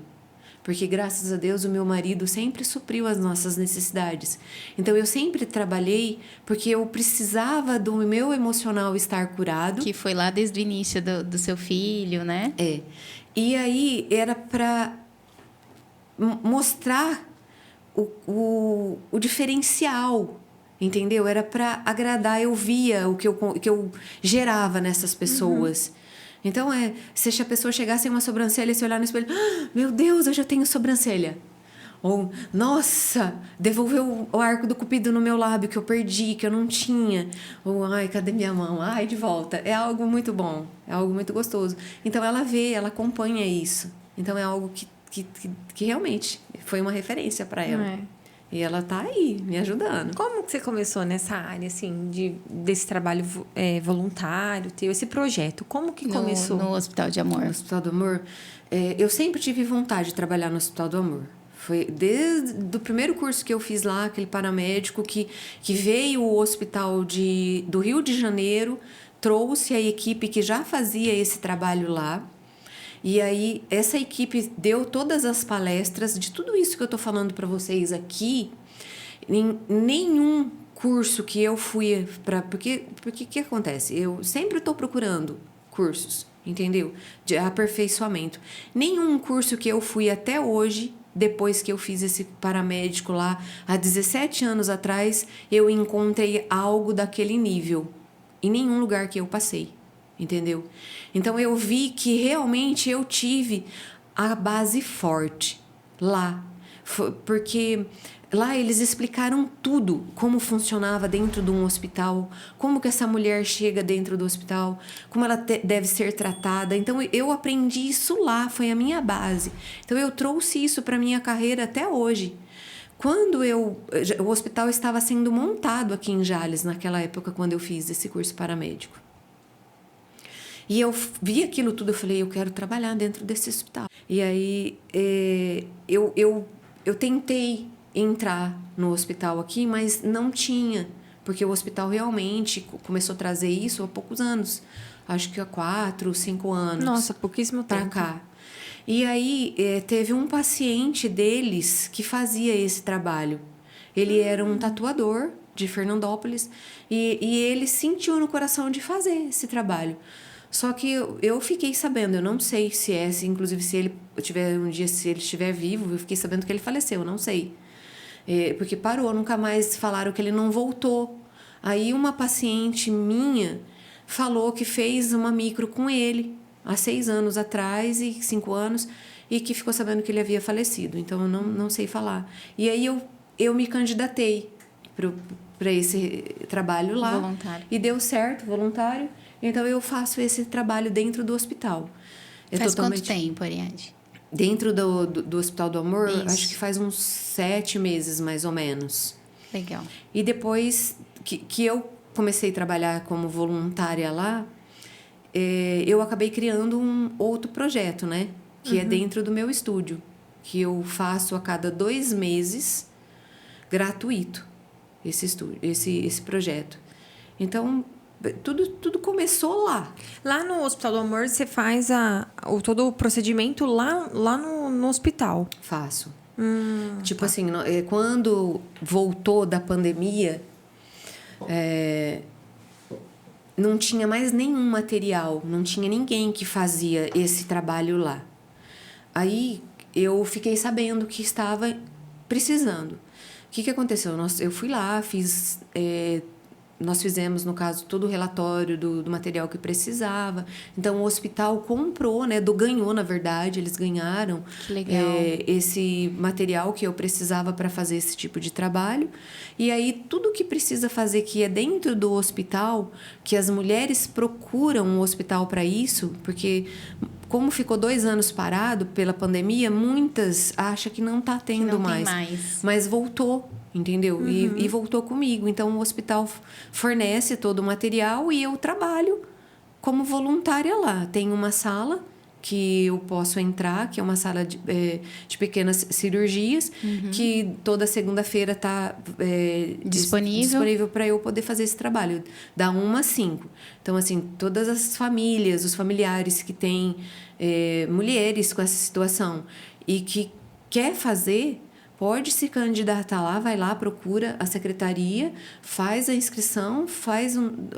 [SPEAKER 3] porque graças a Deus o meu marido sempre supriu as nossas necessidades. Então eu sempre trabalhei porque eu precisava do meu emocional estar curado.
[SPEAKER 2] Que foi lá desde o início do seu filho, né?
[SPEAKER 3] E aí era para mostrar o diferencial, entendeu? Era para agradar, eu via o que eu gerava nessas pessoas. Então, se a pessoa chegasse sem uma sobrancelha e se olhar no espelho, meu Deus, eu já tenho sobrancelha. Ou, nossa, devolveu o arco do cupido no meu lábio que eu perdi, que eu não tinha. Ou, ai, cadê minha mão? Ai, de volta. É algo muito bom, é algo muito gostoso. Então, ela vê, ela acompanha isso. Então, é algo que realmente foi uma referência para ela. E ela tá aí, me ajudando.
[SPEAKER 1] Como que você começou nessa área, assim, desse trabalho voluntário, teu, esse projeto? Como que começou?
[SPEAKER 2] No Hospital de Amor.
[SPEAKER 3] No Hospital do Amor, eu sempre tive vontade de trabalhar no Hospital do Amor. Foi desde o primeiro curso que eu fiz lá, aquele paramédico que veio o hospital do Rio de Janeiro, trouxe a equipe que já fazia esse trabalho lá. E aí, essa equipe deu todas as palestras de tudo isso que eu tô falando para vocês aqui. Em nenhum curso que eu fui para... Porque que acontece? Eu sempre estou procurando cursos, entendeu? De aperfeiçoamento. Nenhum curso que eu fui até hoje, depois que eu fiz esse paramédico lá, há 17 anos atrás, eu encontrei algo daquele nível. Em nenhum lugar que eu passei. Entendeu? Então, eu vi que realmente eu tive a base forte lá. Porque lá eles explicaram tudo, como funcionava dentro de um hospital, como que essa mulher chega dentro do hospital, como ela deve ser tratada. Então, eu aprendi isso lá, foi a minha base. Então, eu trouxe isso para a minha carreira até hoje. Quando o hospital estava sendo montado aqui em Jales, naquela época, quando eu fiz esse curso paramédico. E eu vi aquilo tudo, eu falei, eu quero trabalhar dentro desse hospital. E aí, eu tentei entrar no hospital aqui, mas não tinha, porque o hospital realmente começou a trazer isso há poucos anos. Acho que há 4, 5 anos.
[SPEAKER 1] Nossa, pouquíssimo tempo.
[SPEAKER 3] Pra cá. E aí, teve um paciente deles que fazia esse trabalho. Ele era um tatuador de Fernandópolis e ele sentiu no coração de fazer esse trabalho. Só que eu fiquei sabendo, eu não sei inclusive se ele tiver um dia, se ele estiver vivo, eu fiquei sabendo que ele faleceu, eu não sei. Porque parou, nunca mais falaram que ele não voltou. Aí uma paciente minha falou que fez uma micro com ele há 6 anos atrás e 5 anos e que ficou sabendo que ele havia falecido. Então eu não sei falar. E aí eu me candidatei para esse trabalho lá.
[SPEAKER 2] Voluntário.
[SPEAKER 3] E deu certo, voluntário. Então, eu faço esse trabalho dentro do hospital.
[SPEAKER 2] Faz quanto tempo, Ariadne?
[SPEAKER 3] Dentro do Hospital do Amor,
[SPEAKER 2] Isso.
[SPEAKER 3] acho que faz uns 7 meses, mais ou menos.
[SPEAKER 2] Legal.
[SPEAKER 3] E depois que eu comecei a trabalhar como voluntária lá, eu acabei criando um outro projeto, né? Que é dentro do meu estúdio. Que eu faço a cada 2 meses, gratuito, esse projeto. Então... Tudo começou lá.
[SPEAKER 1] Lá no Hospital do Amor, você faz todo o procedimento lá no hospital?
[SPEAKER 3] Faço. Tipo assim, quando voltou da pandemia, não tinha mais nenhum material, não tinha ninguém que fazia esse trabalho lá. Aí eu fiquei sabendo que estava precisando. O que aconteceu? Eu fui lá, nós fizemos, no caso, todo o relatório do material que precisava. Então, o hospital comprou, né? Ganhou, na verdade, eles ganharam.
[SPEAKER 2] Que legal.
[SPEAKER 3] Esse material que eu precisava para fazer esse tipo de trabalho. E aí, tudo que precisa fazer que é dentro do hospital, que as mulheres procuram um hospital para isso, porque... Como ficou 2 anos parado pela pandemia, muitas acham que não está tendo
[SPEAKER 2] não
[SPEAKER 3] mais.
[SPEAKER 2] Tem mais.
[SPEAKER 3] Mas voltou, entendeu? E voltou comigo. Então, o hospital fornece todo o material e eu trabalho como voluntária lá. Tem uma sala que eu posso entrar, que é uma sala de pequenas cirurgias, que toda segunda-feira está disponível para eu poder fazer esse trabalho, da 1 às 5. Então, assim, todas as famílias, os familiares que têm mulheres com essa situação e que quer fazer, pode se candidatar lá, vai lá, procura a secretaria, faz a inscrição,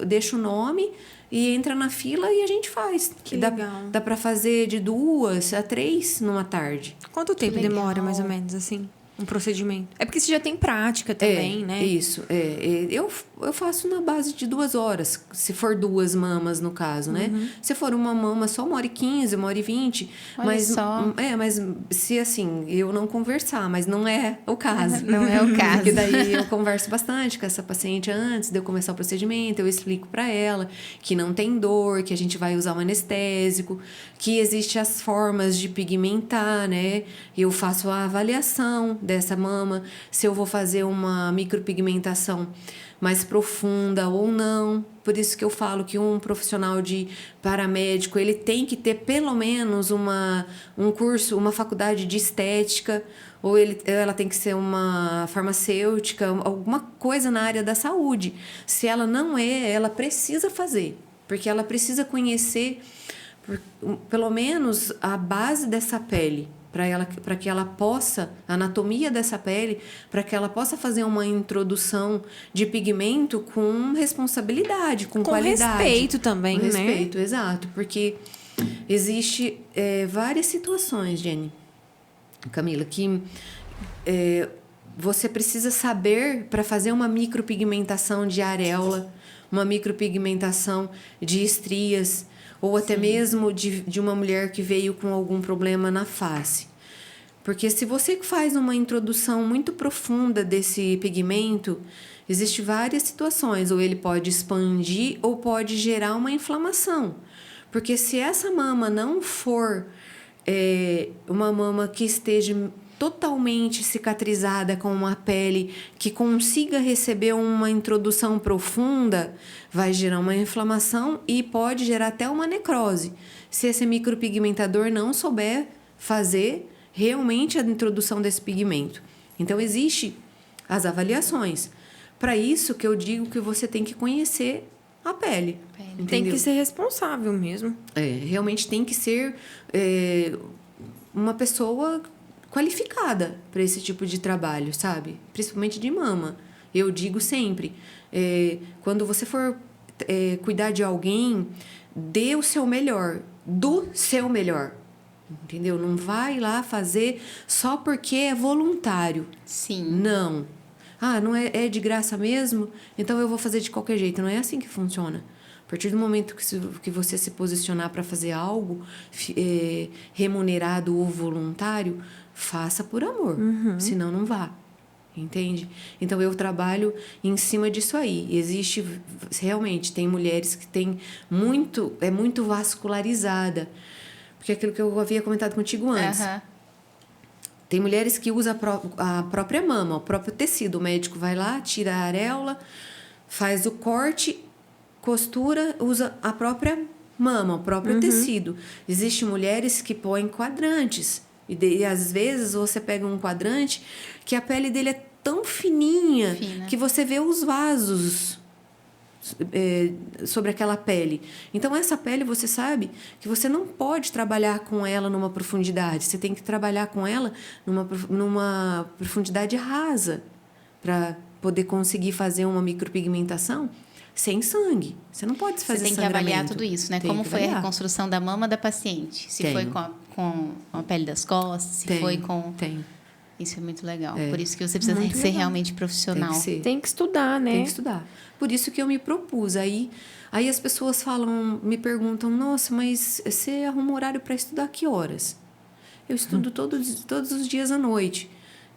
[SPEAKER 3] deixa o nome e entra na fila e a gente faz.
[SPEAKER 1] Que
[SPEAKER 3] dá,
[SPEAKER 1] legal.
[SPEAKER 3] Dá para fazer de 2 a 3 numa tarde.
[SPEAKER 1] Quanto tempo
[SPEAKER 2] legal.
[SPEAKER 1] demora, mais ou menos, assim, um procedimento? É porque você já tem prática também, né?
[SPEAKER 3] Isso. Eu faço na base de 2 horas, se for 2 mamas, no caso, né? Se for uma mama, só 1h15, 1h20.
[SPEAKER 2] Olha
[SPEAKER 3] mas,
[SPEAKER 2] só.
[SPEAKER 3] Mas se, assim, eu não conversar, mas não é o caso.
[SPEAKER 2] Não é o caso.
[SPEAKER 3] Porque daí eu converso bastante com essa paciente antes de eu começar o procedimento, eu explico para ela que não tem dor, que a gente vai usar um anestésico, que existem as formas de pigmentar, né? Eu faço a avaliação dessa mama, se eu vou fazer uma micropigmentação mais profunda ou não. Por isso que eu falo que um profissional de paramédico, ele tem que ter pelo menos um curso, uma faculdade de estética, ou ela tem que ser uma farmacêutica, alguma coisa na área da saúde. Se ela não é, ela precisa fazer, porque ela precisa conhecer pelo menos a base dessa pele, para que ela possa, a anatomia dessa pele, para que ela possa fazer uma introdução de pigmento com responsabilidade, com qualidade.
[SPEAKER 1] Respeito também,
[SPEAKER 3] com
[SPEAKER 1] né?
[SPEAKER 3] respeito, exato. Porque existe várias situações, Jenny, Camila, que você precisa saber para fazer uma micropigmentação de areola, uma micropigmentação de estrias, ou até mesmo de uma mulher que veio com algum problema na face. Porque se você faz uma introdução muito profunda desse pigmento, existem várias situações, ou ele pode expandir ou pode gerar uma inflamação. Porque se essa mama não for uma mama que esteja totalmente cicatrizada, com uma pele que consiga receber uma introdução profunda, vai gerar uma inflamação e pode gerar até uma necrose, se esse micropigmentador não souber fazer realmente a introdução desse pigmento. Então, existe as avaliações. Para isso que eu digo que você tem que conhecer a pele.
[SPEAKER 1] Tem
[SPEAKER 3] Entendeu?
[SPEAKER 1] que ser responsável mesmo.
[SPEAKER 3] Realmente tem que ser uma pessoa qualificada para esse tipo de trabalho, sabe? Principalmente de mama. Eu digo sempre, quando você for cuidar de alguém, dê o seu melhor, do seu melhor. Entendeu? Não vai lá fazer só porque é voluntário.
[SPEAKER 2] Sim.
[SPEAKER 3] Não. Não é de graça mesmo? Então eu vou fazer de qualquer jeito. Não é assim que funciona. A partir do momento que você se posicionar para fazer algo remunerado ou voluntário, faça por amor. Senão não vá. Entende? Então eu trabalho em cima disso aí. Existe realmente, tem mulheres que têm muito vascularizada. Porque é aquilo que eu havia comentado contigo antes. Tem mulheres que usam a própria mama, o próprio tecido. O médico vai lá, tira a areola, faz o corte, costura, usa a própria mama, o próprio tecido. Existem mulheres que põem quadrantes. E às vezes você pega um quadrante que a pele dele é tão fininha que você vê os vasos sobre aquela pele. Então, essa pele, você sabe que você não pode trabalhar com ela numa profundidade. Você tem que trabalhar com ela numa profundidade rasa para poder conseguir fazer uma micropigmentação sem sangue. Você não pode fazer
[SPEAKER 2] Você tem que avaliar tudo isso, né? Como foi a reconstrução da mama da paciente? Se foi com a pele das costas, se foi com... Isso é muito legal. Por isso que você precisa ser realmente profissional.
[SPEAKER 1] Tem que estudar, né?
[SPEAKER 3] Tem que estudar. Por isso que eu me propus. Aí as pessoas me perguntam, nossa, mas você arruma horário para estudar que horas? Eu estudo todos os dias à noite.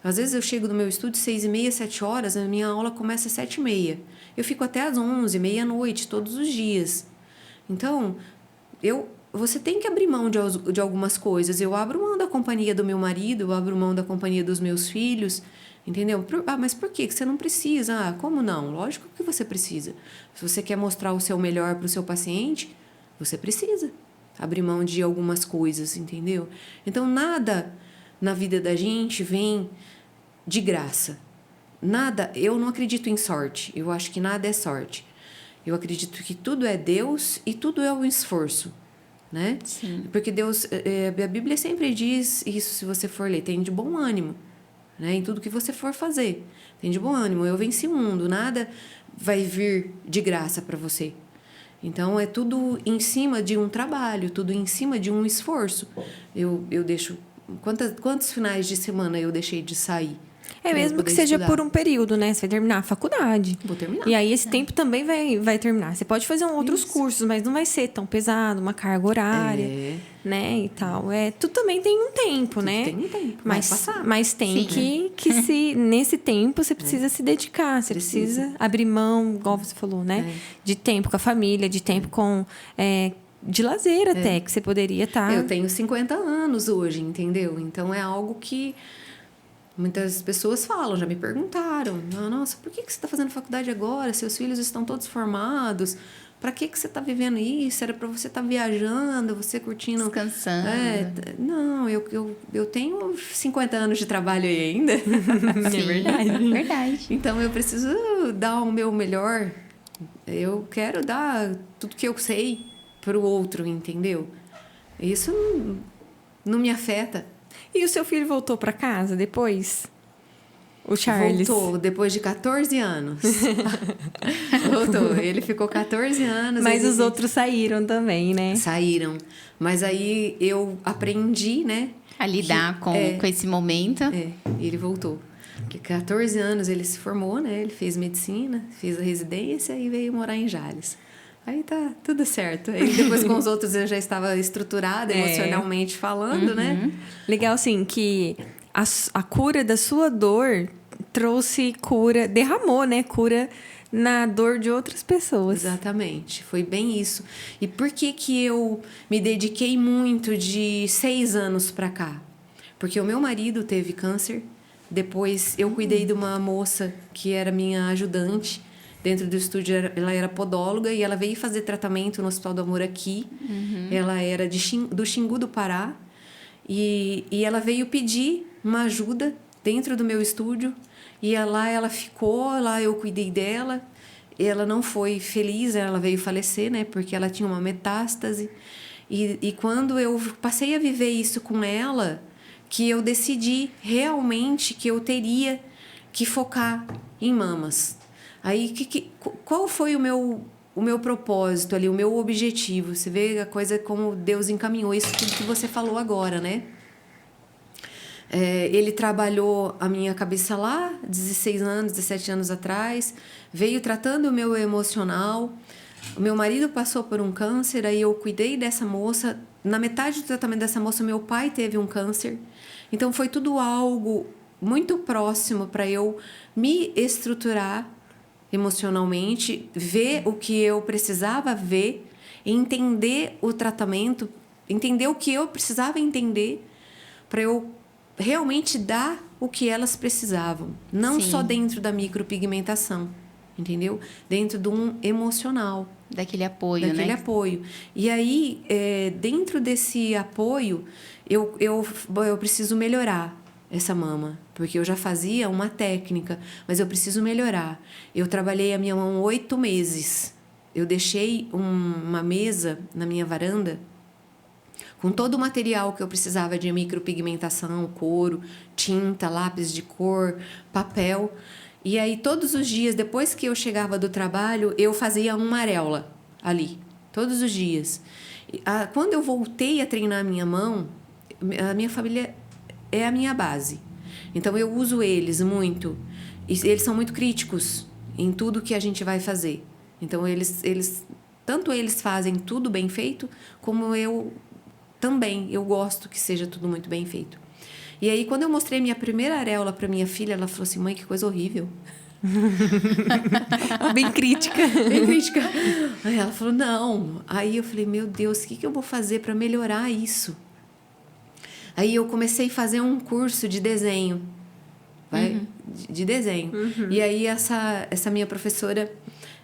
[SPEAKER 3] Às vezes eu chego no meu estúdio 6h30, 7 horas, a minha aula começa às 7h30. Eu fico até às 11h, meia-noite, todos os dias. Então, você tem que abrir mão de algumas coisas. Eu abro mão da companhia do meu marido, eu abro mão da companhia dos meus filhos, entendeu? Mas por quê? Que você não precisa? Como não? Lógico que você precisa. Se você quer mostrar o seu melhor para o seu paciente, você precisa abrir mão de algumas coisas, entendeu? Então, nada na vida da gente vem de graça. Nada, eu não acredito em sorte. Eu acho que nada é sorte. Eu acredito que tudo é Deus e tudo é um esforço. Né?
[SPEAKER 2] Sim.
[SPEAKER 3] Porque Deus, a Bíblia sempre diz isso, se você for ler, tem de bom ânimo, né? Em tudo que você for fazer. Tem de bom ânimo. Eu venci o mundo. Nada vai vir de graça para você. Então, é tudo em cima de um trabalho, tudo em cima de um esforço. Eu deixo... Quantos finais de semana eu deixei de sair?
[SPEAKER 1] É mesmo que seja
[SPEAKER 3] estudar.
[SPEAKER 1] por um período, né? Você vai terminar a faculdade.
[SPEAKER 3] Vou terminar.
[SPEAKER 1] E aí, esse tempo também vai terminar. Você pode fazer outros cursos, mas não vai ser tão pesado, uma carga horária, né? E tal. Tudo também tem um tempo, né?
[SPEAKER 3] Tem um tempo.
[SPEAKER 1] Mas tem que se... Nesse tempo, você precisa se dedicar. Você precisa abrir mão, igual você falou, né? De tempo com a família, de tempo com... de lazer até, que você poderia estar...
[SPEAKER 3] Eu tenho 50 anos hoje, entendeu? Então, é algo que... Muitas pessoas falam, já me perguntaram. Nossa, por que você está fazendo faculdade agora? Seus filhos estão todos formados. Para que você está vivendo isso? Era para você estar viajando, você curtindo...
[SPEAKER 2] Descansando.
[SPEAKER 3] Não, eu tenho 50 anos de trabalho aí ainda.
[SPEAKER 2] Sim, é verdade.
[SPEAKER 3] Então, eu preciso dar o meu melhor. Eu quero dar tudo que eu sei para o outro, entendeu? Isso não me afeta.
[SPEAKER 1] E o seu filho voltou para casa depois? O Charles?
[SPEAKER 3] Voltou, depois de 14 anos. Voltou. Ele ficou 14 anos.
[SPEAKER 1] Mas os outros saíram também, né?
[SPEAKER 3] Saíram. Mas aí eu aprendi, né?
[SPEAKER 2] A lidar com esse momento.
[SPEAKER 3] Ele voltou. Porque 14 anos ele se formou, né? Ele fez medicina, fez a residência e veio morar em Jales. Aí tá tudo certo. Aí depois com os outros eu já estava estruturada emocionalmente falando, né?
[SPEAKER 1] Legal, assim, que a cura da sua dor trouxe cura, derramou, né? Cura na dor de outras pessoas.
[SPEAKER 3] Exatamente, foi bem isso. E por que eu me dediquei muito de 6 anos pra cá? Porque o meu marido teve câncer. Depois eu cuidei de uma moça que era minha ajudante. Dentro do estúdio, ela era podóloga e ela veio fazer tratamento no Hospital do Amor aqui. Ela era do Xingu do Pará. E ela veio pedir uma ajuda dentro do meu estúdio. E lá ela ficou, lá eu cuidei dela. Ela não foi feliz, ela veio falecer, né? Porque ela tinha uma metástase. E quando eu passei a viver isso com ela, que eu decidi realmente que eu teria que focar em mamas. Aí, qual foi o meu propósito ali, o meu objetivo? Você vê a coisa como Deus encaminhou isso tudo que você falou agora, né? Ele trabalhou a minha cabeça lá, 16 anos, 17 anos atrás, veio tratando o meu emocional. O meu marido passou por um câncer, aí eu cuidei dessa moça. Na metade do tratamento dessa moça, meu pai teve um câncer. Então, foi tudo algo muito próximo para eu me estruturar emocionalmente, ver o que eu precisava ver, entender o tratamento, entender o que eu precisava entender para eu realmente dar o que elas precisavam. Não só dentro da micropigmentação, entendeu? Dentro de um emocional.
[SPEAKER 2] Daquele apoio, né?
[SPEAKER 3] Daquele apoio. E aí, dentro desse apoio, eu preciso melhorar essa mama, porque eu já fazia uma técnica, mas eu preciso melhorar. Eu trabalhei a minha mão 8 meses. Eu deixei uma mesa na minha varanda com todo o material que eu precisava de micropigmentação, couro, tinta, lápis de cor, papel. E aí, todos os dias, depois que eu chegava do trabalho, eu fazia uma areola ali, todos os dias. Quando eu voltei a treinar a minha mão, a minha família é a minha base. Então, eu uso eles muito. E eles são muito críticos em tudo que a gente vai fazer. Então, tanto eles fazem tudo bem feito, como eu também. Eu gosto que seja tudo muito bem feito. E aí, quando eu mostrei minha primeira areola para minha filha, ela falou assim, mãe, que coisa horrível.
[SPEAKER 1] Bem crítica.
[SPEAKER 3] Bem crítica. Aí ela falou, não. Aí eu falei, meu Deus, o que eu vou fazer para melhorar isso? Aí eu comecei a fazer um curso de desenho. De desenho. E aí essa minha professora,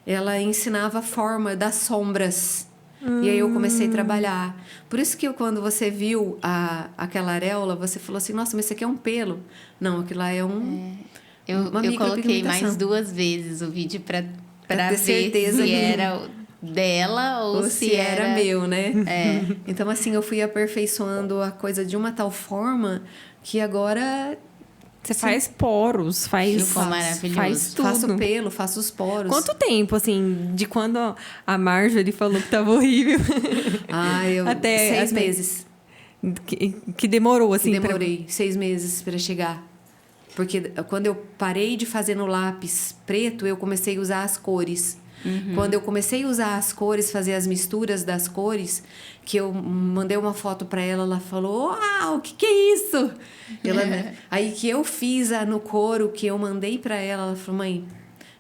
[SPEAKER 3] ela ensinava a forma das sombras. E aí eu comecei a trabalhar. Por isso que quando você viu aquela areola, você falou assim, nossa, mas isso aqui é um pelo. Não, aquilo lá é
[SPEAKER 2] Eu coloquei mais 2 vezes o vídeo para ver
[SPEAKER 3] certeza
[SPEAKER 2] se era dela ou se
[SPEAKER 3] era meu, né? Então, assim, eu fui aperfeiçoando a coisa de uma tal forma que agora
[SPEAKER 1] Você faz poros, faz,
[SPEAKER 2] Ficou maravilhoso.
[SPEAKER 1] faz tudo.
[SPEAKER 3] Faço pelo, faço os poros.
[SPEAKER 1] Quanto tempo, assim, de quando a Marjorie falou que tava horrível?
[SPEAKER 3] Até 6 meses.
[SPEAKER 1] Que demorou, assim,
[SPEAKER 3] Demorei 6 meses para chegar. Porque quando eu parei de fazer no lápis preto, eu comecei a usar as cores. Quando eu comecei a usar as cores, fazer as misturas das cores, que eu mandei uma foto para ela, ela falou: "Uau, o que é isso?" Aí que eu fiz no couro, que eu mandei para ela, ela falou: "Mãe,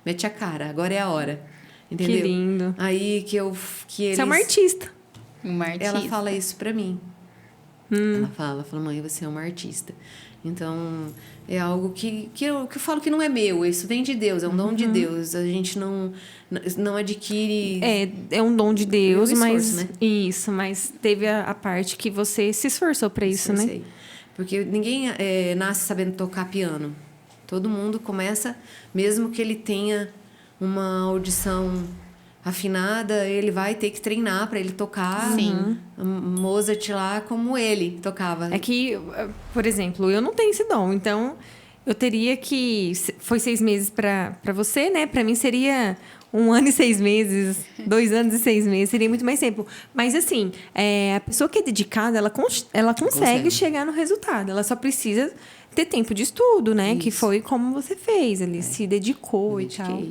[SPEAKER 3] mete a cara, agora é a hora." Entendeu?
[SPEAKER 1] Que lindo.
[SPEAKER 3] Aí que eles...
[SPEAKER 1] Você é uma artista.
[SPEAKER 2] Uma artista.
[SPEAKER 3] Ela fala isso para mim. Ela fala: "Mãe, você é uma artista." Então, é algo que eu falo que não é meu, isso vem de Deus, é um dom de Deus. A gente não adquire...
[SPEAKER 1] É um dom de Deus,
[SPEAKER 3] esforço,
[SPEAKER 1] mas...
[SPEAKER 3] né?
[SPEAKER 1] Isso, mas teve a parte que você se esforçou para isso, né?
[SPEAKER 3] Sei. Porque ninguém nasce sabendo tocar piano. Todo mundo começa, mesmo que ele tenha uma audição afinada, ele vai ter que treinar para ele tocar.
[SPEAKER 2] Sim.
[SPEAKER 3] Mozart lá como ele tocava.
[SPEAKER 1] É que, por exemplo, eu não tenho esse dom, então eu teria que... Foi 6 meses para você, né? Para mim seria 1 ano e 6 meses, 2 anos e 6 meses, seria muito mais tempo. Mas, assim, a pessoa que é dedicada, ela consegue chegar no resultado. Ela só precisa ter tempo de estudo, né?
[SPEAKER 3] Isso.
[SPEAKER 1] Que foi como você fez, ele se dedicou e tal.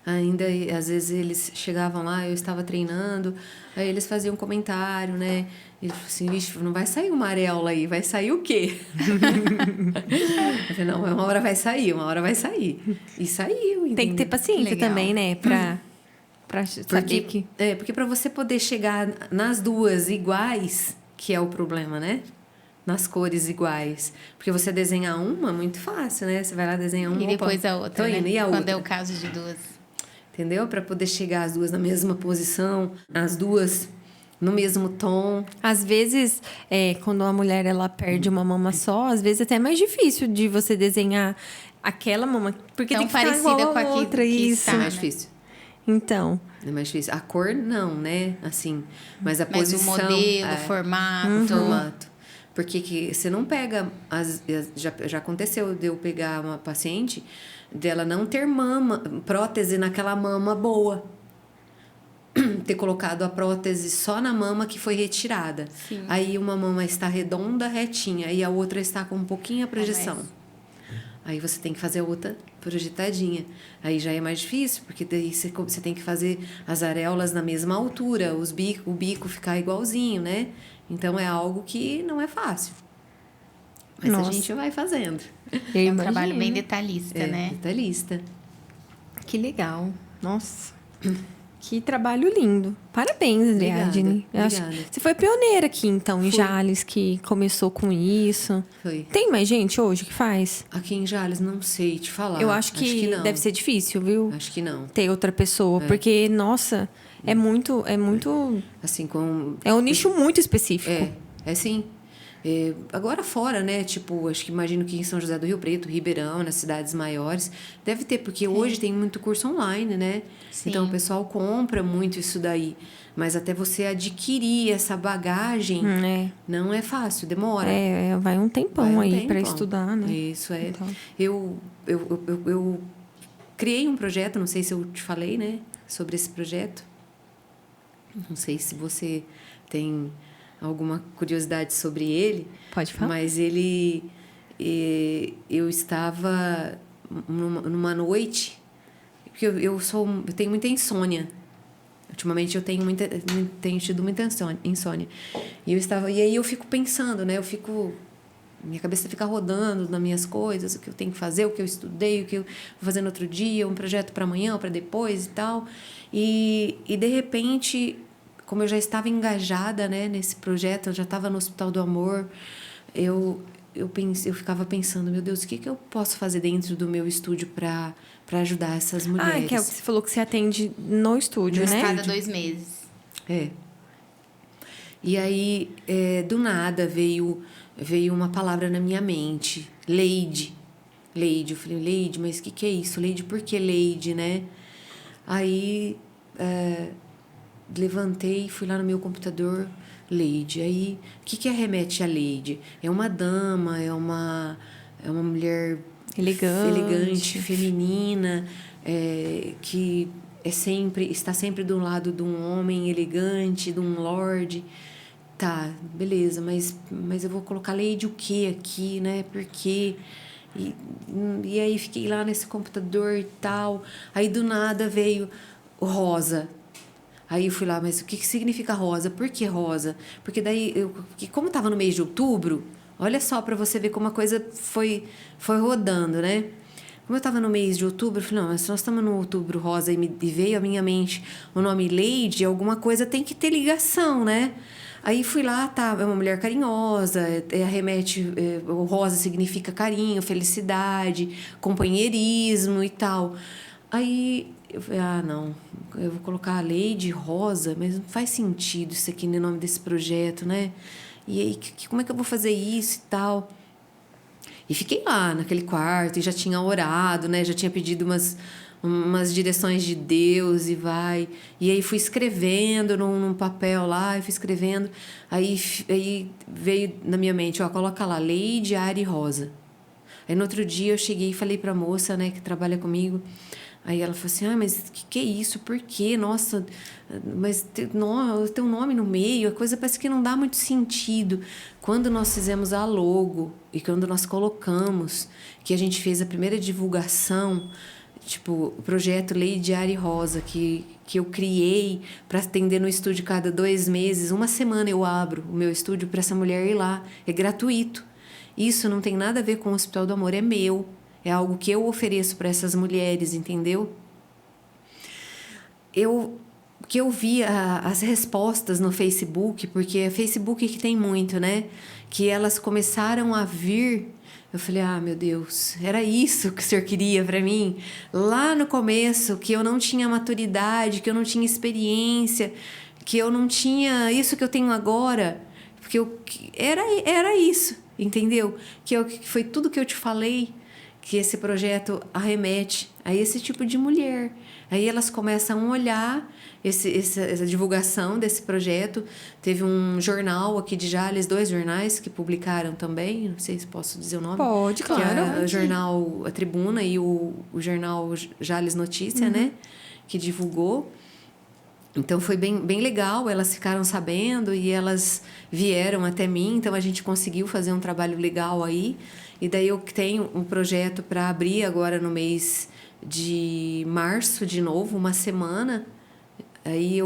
[SPEAKER 3] Ainda, às vezes, eles chegavam lá, eu estava treinando, aí eles faziam um comentário, né? Ele falou assim: "Vixe, não vai sair uma areola aí, vai sair o quê?" Eu falei: "Não, uma hora vai sair, uma hora vai sair." E saiu, entendeu?
[SPEAKER 1] Tem que ter paciência
[SPEAKER 2] Legal.
[SPEAKER 1] também, né? Pra saber que...
[SPEAKER 3] Porque para você poder chegar nas duas iguais, que é o problema, né? Nas cores iguais. Porque você desenhar uma é muito fácil, né? Você vai lá desenhar uma.
[SPEAKER 2] E depois a outra,
[SPEAKER 3] Tô indo,
[SPEAKER 2] né?
[SPEAKER 3] e a
[SPEAKER 2] Quando
[SPEAKER 3] outra?
[SPEAKER 2] é o caso de duas.
[SPEAKER 3] Entendeu? Para poder chegar as duas na mesma posição, as duas no mesmo tom.
[SPEAKER 1] Às vezes, quando a mulher ela perde uma mama só, às vezes até é mais difícil de você desenhar aquela mama, porque
[SPEAKER 2] Tão
[SPEAKER 1] tem que ficar
[SPEAKER 2] parecida
[SPEAKER 1] igual
[SPEAKER 2] com
[SPEAKER 1] a
[SPEAKER 2] a que
[SPEAKER 1] outra, isso.
[SPEAKER 2] está,
[SPEAKER 3] É mais
[SPEAKER 2] né?
[SPEAKER 3] difícil.
[SPEAKER 1] Então,
[SPEAKER 3] É mais difícil. A cor, não, né? Assim, mas a
[SPEAKER 2] Mas
[SPEAKER 3] posição...
[SPEAKER 2] o modelo, o formato.
[SPEAKER 3] O formato. Porque que você não pega... Já aconteceu de eu pegar uma paciente, dela não ter prótese naquela mama boa. Ter colocado a prótese só na mama que foi retirada.
[SPEAKER 2] Sim.
[SPEAKER 3] Aí uma mama está redonda, retinha, e a outra está com um pouquinho a projeção. Aí você tem que fazer a outra projetadinha. Aí já é mais difícil, porque daí você tem que fazer as areolas na mesma altura, o bico ficar igualzinho, né? Então é algo que não é fácil. Mas
[SPEAKER 1] Nossa.
[SPEAKER 3] a gente vai fazendo.
[SPEAKER 1] eu
[SPEAKER 2] É um trabalho
[SPEAKER 1] imagino.
[SPEAKER 2] bem detalhista, né?
[SPEAKER 3] Detalhista.
[SPEAKER 1] Que legal. Nossa. Que trabalho lindo. Parabéns, Adriane.
[SPEAKER 3] Obrigada.
[SPEAKER 1] Você foi pioneira aqui, então, em Jales, que começou com isso.
[SPEAKER 3] Foi.
[SPEAKER 1] Tem mais gente hoje que faz?
[SPEAKER 3] Aqui em Jales, não sei te falar.
[SPEAKER 1] Eu acho que
[SPEAKER 3] não.
[SPEAKER 1] deve ser difícil, viu?
[SPEAKER 3] Acho que não.
[SPEAKER 1] Ter outra pessoa. Porque, nossa, é muito...
[SPEAKER 3] Assim, com...
[SPEAKER 1] É um nicho muito específico.
[SPEAKER 3] É sim. Agora fora, né? Tipo, acho que imagino que em São José do Rio Preto, Ribeirão, nas cidades maiores, deve ter, porque hoje tem muito curso online, né?
[SPEAKER 2] Sim.
[SPEAKER 3] Então o pessoal compra muito isso daí. Mas até você adquirir essa bagagem, não é fácil, demora.
[SPEAKER 1] Vai um tempão
[SPEAKER 3] Vai um
[SPEAKER 1] aí para
[SPEAKER 3] tempão.
[SPEAKER 1] estudar, né?
[SPEAKER 3] Isso é.
[SPEAKER 1] Então.
[SPEAKER 3] Eu criei um projeto, não sei se eu te falei, né? Sobre esse projeto. Não sei se você tem alguma curiosidade sobre ele.
[SPEAKER 1] Pode falar.
[SPEAKER 3] Mas eu estava numa noite, porque eu tenho muita insônia. Ultimamente eu tenho tido muita insônia. E aí eu fico pensando, né? Minha cabeça fica rodando nas minhas coisas, o que eu tenho que fazer, o que eu estudei, o que eu vou fazer no outro dia, um projeto para amanhã, para depois e tal. E de repente, como eu já estava engajada, né, nesse projeto, eu já estava no Hospital do Amor, eu ficava pensando, meu Deus, o que eu posso fazer dentro do meu estúdio para ajudar essas mulheres?
[SPEAKER 1] Que é o que você falou que você atende no estúdio, né?
[SPEAKER 2] Cada 2 meses.
[SPEAKER 3] E aí, do nada, veio uma palavra na minha mente. Leide. Eu falei, Leide, mas o que é isso? Leide, por que Leide, né? Aí, levantei, fui lá no meu computador, Leide. Aí, o que remete a Leide? É uma dama, é uma mulher elegante, feminina, que está sempre do lado de um homem elegante, de um lorde. Tá, beleza, mas eu vou colocar Lady o quê aqui, né? Por quê? E aí fiquei lá nesse computador e tal. Aí do nada veio o rosa. Aí eu fui lá, mas o que significa rosa? Por que rosa? Porque daí, como estava no mês de outubro, olha só para você ver como a coisa foi rodando, né? Como eu estava no mês de outubro, eu falei, não, mas nós estamos no outubro rosa e veio à minha mente o nome Lady, alguma coisa tem que ter ligação, né? Aí fui lá, tá, é uma mulher carinhosa, o rosa significa carinho, felicidade, companheirismo e tal. Aí eu falei, não, eu vou colocar a Lady Rosa, mas não faz sentido isso aqui no nome desse projeto, né? E aí, como é que eu vou fazer isso e tal? E fiquei lá naquele quarto e já tinha orado, né? Já tinha pedido umas direções de Deus e vai. E aí fui escrevendo num papel lá, e fui escrevendo. Aí veio na minha mente, coloca lá, Lady Ari Rosa. Aí no outro dia eu cheguei e falei pra moça, né, que trabalha comigo. Aí ela falou assim, mas que é isso? Por quê? Nossa, mas tem um nome no meio, a coisa parece que não dá muito sentido. Quando nós fizemos a logo e quando nós colocamos, que a gente fez a primeira divulgação, tipo, o projeto Lady Ari Rosa, que eu criei para atender no estúdio cada 2 meses, 1 semana eu abro o meu estúdio para essa mulher ir lá, é gratuito. Isso não tem nada a ver com o Hospital do Amor, é meu. É algo que eu ofereço para essas mulheres, entendeu? Eu vi as respostas no Facebook, porque é Facebook que tem muito, né? Que elas começaram a vir. Eu falei, meu Deus, era isso que o senhor queria para mim? Lá no começo, que eu não tinha maturidade, que eu não tinha experiência, que eu não tinha isso que eu tenho agora. Porque era isso, entendeu? Que foi tudo que eu te falei, que esse projeto arremete a esse tipo de mulher. Aí elas começam a olhar essa divulgação desse projeto. Teve um jornal aqui de Jales, 2 jornais que publicaram também, não sei se posso dizer o nome.
[SPEAKER 1] Pode, claro.
[SPEAKER 3] Que é o jornal A Tribuna e o jornal Jales Notícia, né? Que divulgou. Então foi bem legal, elas ficaram sabendo e elas vieram até mim, então a gente conseguiu fazer um trabalho legal aí. E daí eu tenho um projeto para abrir agora no mês de março de novo, 1 semana. Aí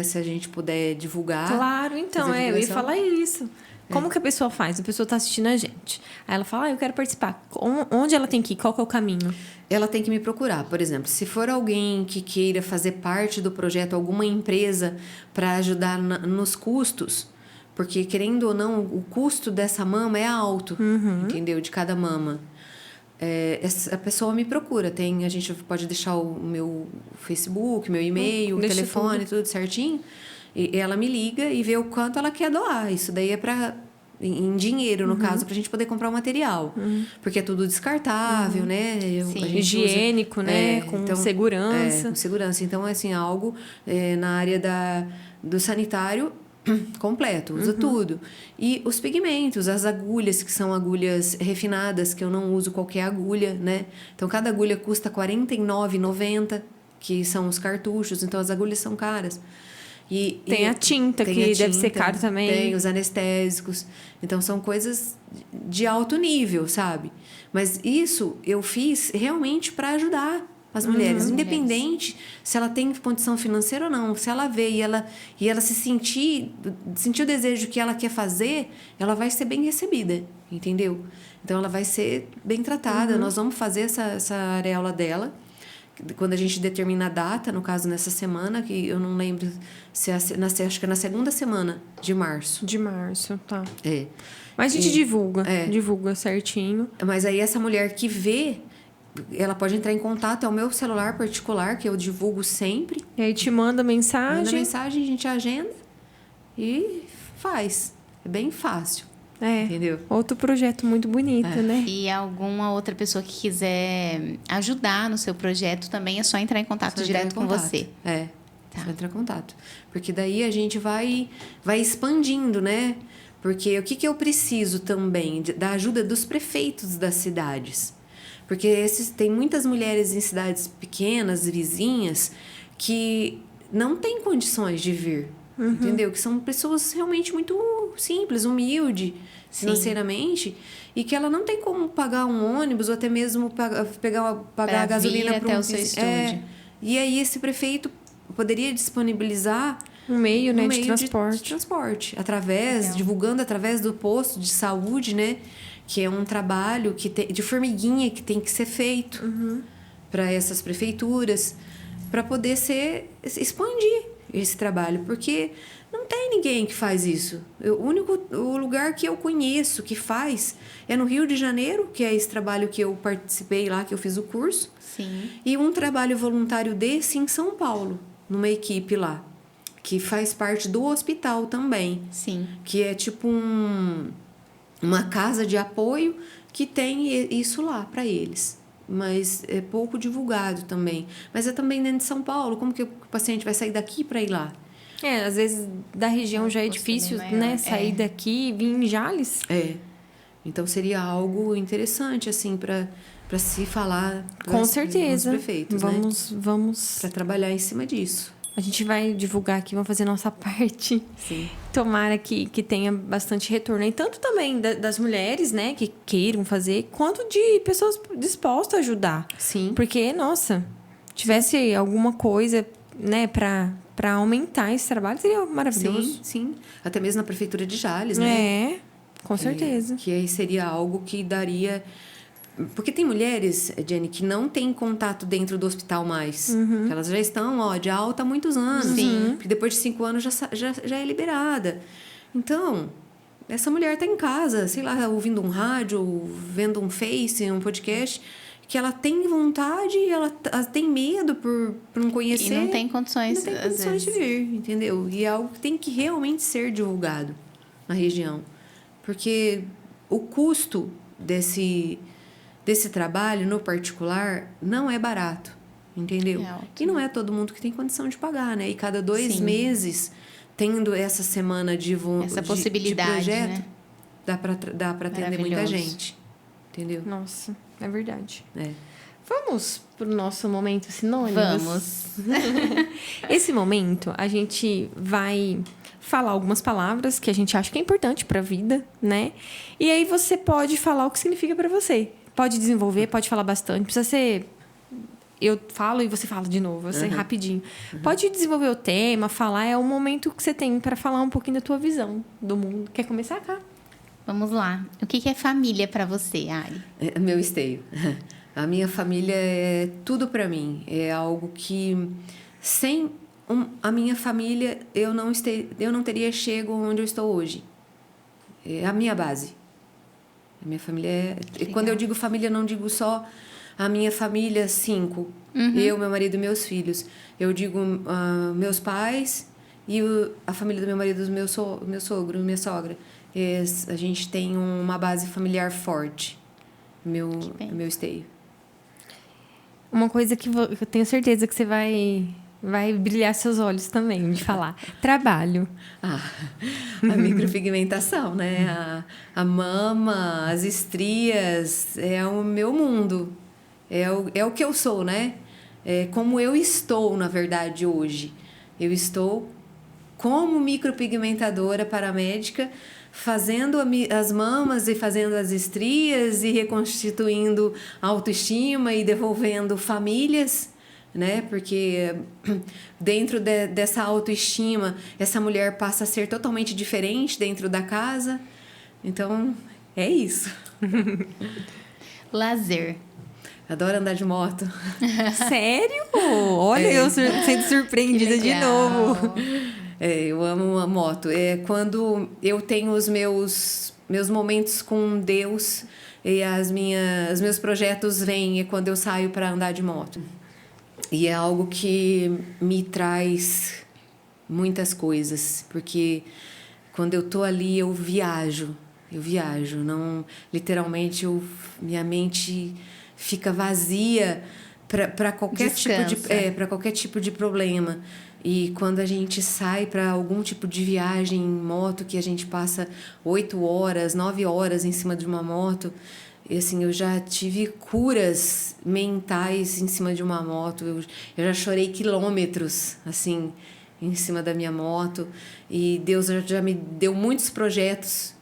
[SPEAKER 3] se a gente puder divulgar.
[SPEAKER 1] Claro, então, eu ia falar isso. Como que a pessoa faz? A pessoa está assistindo a gente. Aí ela fala, eu quero participar. Onde ela tem que ir? Qual que é o caminho?
[SPEAKER 3] Ela tem que me procurar. Por exemplo, se for alguém que queira fazer parte do projeto, alguma empresa para ajudar nos custos, porque, querendo ou não, o custo dessa mama é alto, entendeu? De cada mama. A pessoa me procura. A gente pode deixar o meu Facebook, meu e-mail, o telefone, tudo certinho. E ela me liga e vê o quanto ela quer doar. Isso daí é em dinheiro, no caso, para a gente poder comprar o material. Porque é tudo descartável, né?
[SPEAKER 1] Higiênico, né? Com segurança.
[SPEAKER 3] Com segurança. Então, é assim, algo na área do sanitário completo, usa tudo. E os pigmentos, as agulhas, que são agulhas refinadas, que eu não uso qualquer agulha, né? Então, cada agulha custa R$ 49,90, que são os cartuchos. Então, as agulhas são caras.
[SPEAKER 1] Tem a tinta, deve ser caro também.
[SPEAKER 3] Tem os anestésicos. Então, são coisas de alto nível, sabe? Mas isso eu fiz realmente para ajudar as mulheres. Independente se ela tem condição financeira ou não. Se ela vê e ela se sentir o desejo que ela quer fazer, ela vai ser bem recebida, entendeu? Então, ela vai ser bem tratada. Nós vamos fazer essa areola dela. Quando a gente determina a data, no caso nessa semana, que eu não lembro se acho que é na 2ª semana de março.
[SPEAKER 1] De março, tá.
[SPEAKER 3] Mas
[SPEAKER 1] a gente divulga certinho.
[SPEAKER 3] Mas aí essa mulher que vê, ela pode entrar em contato, é o meu celular particular, que eu divulgo sempre.
[SPEAKER 1] E aí te manda mensagem.
[SPEAKER 3] Manda mensagem, a gente agenda e faz. É bem fácil. Entendeu?
[SPEAKER 1] Outro projeto muito bonito, né?
[SPEAKER 2] E alguma outra pessoa que quiser ajudar no seu projeto também é só entrar em contato direto com você.
[SPEAKER 3] Só entrar em contato. Porque daí a gente vai expandindo, né? Porque o que eu preciso também? Da ajuda dos prefeitos das cidades. Porque tem muitas mulheres em cidades pequenas, vizinhas, que não têm condições de vir, entendeu? Que são pessoas realmente muito simples, humildes financeiramente, e que ela não tem como pagar um ônibus ou até mesmo pagar a gasolina para
[SPEAKER 2] até o seu estúdio.
[SPEAKER 3] E aí esse prefeito poderia disponibilizar
[SPEAKER 1] Um meio, né, de
[SPEAKER 3] de
[SPEAKER 1] transporte.
[SPEAKER 3] Divulgando através do posto de saúde, né? Que é um trabalho de formiguinha que tem que ser feito para essas prefeituras, para poder expandir esse trabalho, porque não tem ninguém que faz isso. O lugar que eu conheço que faz é no Rio de Janeiro, que é esse trabalho que eu participei lá, que eu fiz o curso.
[SPEAKER 2] Sim.
[SPEAKER 3] E um trabalho voluntário desse em São Paulo, numa equipe lá, que faz parte do hospital também.
[SPEAKER 2] Sim.
[SPEAKER 3] Que é tipo uma casa de apoio que tem isso lá para eles. Mas é pouco divulgado também. Mas é também dentro de São Paulo. Como que o paciente vai sair daqui para ir lá?
[SPEAKER 1] Às vezes da região já é difícil, né? Sair daqui e vir em Jales.
[SPEAKER 3] Então seria algo interessante, assim, para se falar
[SPEAKER 1] com certeza.
[SPEAKER 3] Com os prefeitos,
[SPEAKER 1] vamos
[SPEAKER 3] para trabalhar em cima disso.
[SPEAKER 1] A gente vai divulgar aqui, vamos fazer nossa parte.
[SPEAKER 3] Sim.
[SPEAKER 1] Tomara que tenha bastante retorno. E tanto também das mulheres, né, que queiram fazer, quanto de pessoas dispostas a ajudar.
[SPEAKER 3] Sim.
[SPEAKER 1] Porque, nossa, tivesse alguma coisa, né, para aumentar esse trabalho, seria maravilhoso.
[SPEAKER 3] Sim. Até mesmo na prefeitura de Jales, né?
[SPEAKER 1] Com certeza.
[SPEAKER 3] Que aí seria algo que daria... Porque tem mulheres, Jenny, que não têm contato dentro do hospital mais. Elas já estão de alta há muitos anos.
[SPEAKER 2] Sim.
[SPEAKER 3] Porque depois de 5 anos já é liberada. Então, essa mulher está em casa, sei lá, ouvindo um rádio, vendo um Face, um podcast, que ela tem vontade, ela tem medo por não conhecer.
[SPEAKER 2] E não tem condições,
[SPEAKER 3] não tem condições de vir, entendeu? E é algo que tem que realmente ser divulgado na região. Porque o custo desse trabalho no particular não é barato, entendeu? E não é todo mundo que tem condição de pagar, né? E cada 2 meses, tendo essa semana essa possibilidade, de projeto, né? Dá para atender muita gente, entendeu?
[SPEAKER 1] Nossa, é verdade. Vamos pro nosso momento sinônimos?
[SPEAKER 2] Vamos.
[SPEAKER 1] Esse momento, a gente vai falar algumas palavras que a gente acha que é importante para a vida, né? E aí você pode falar o que significa para você. Pode desenvolver, pode falar bastante. Precisa ser... Eu falo e você fala de novo. Você rapidinho. Pode desenvolver o tema, falar. É o momento que você tem para falar um pouquinho da tua visão do mundo. Quer começar, Cá?
[SPEAKER 2] Vamos lá. O que é família para você, Ari?
[SPEAKER 3] É meu esteio. A minha família é tudo para mim. É algo que... Sem a minha família, eu não teria chego onde eu estou hoje. É a minha base. A minha família quando eu digo família, não digo só a minha família 5. Eu, meu marido e meus filhos. Eu digo meus pais e a família do meu marido, meu sogro, minha sogra. A gente tem uma base familiar forte. Meu esteio.
[SPEAKER 1] Uma coisa que eu tenho certeza que você vai brilhar seus olhos também de falar. Trabalho.
[SPEAKER 3] A micropigmentação, né? A mama, as estrias, é o meu mundo. É o que eu sou, né? É como eu estou, na verdade, hoje. Eu estou como micropigmentadora paramédica, fazendo as mamas e fazendo as estrias e reconstituindo a autoestima e devolvendo famílias, né? Porque dentro dessa autoestima, essa mulher passa a ser totalmente diferente dentro da casa. Então, é isso.
[SPEAKER 2] Lazer.
[SPEAKER 3] Adoro andar de moto.
[SPEAKER 1] Sério? Olha, eu sendo surpreendida de novo.
[SPEAKER 3] Eu amo a moto. É quando eu tenho os meus momentos com Deus e os meus projetos vêm, é quando eu saio para andar de moto. E é algo que me traz muitas coisas, porque quando eu tô ali eu viajo, não, literalmente minha mente fica vazia para qualquer tipo de problema. E quando a gente sai para algum tipo de viagem em moto, que a gente passa 8 horas, 9 horas em cima de uma moto, e assim, eu já tive curas mentais em cima de uma moto. Eu já chorei quilômetros, assim, em cima da minha moto. E Deus já me deu muitos projetos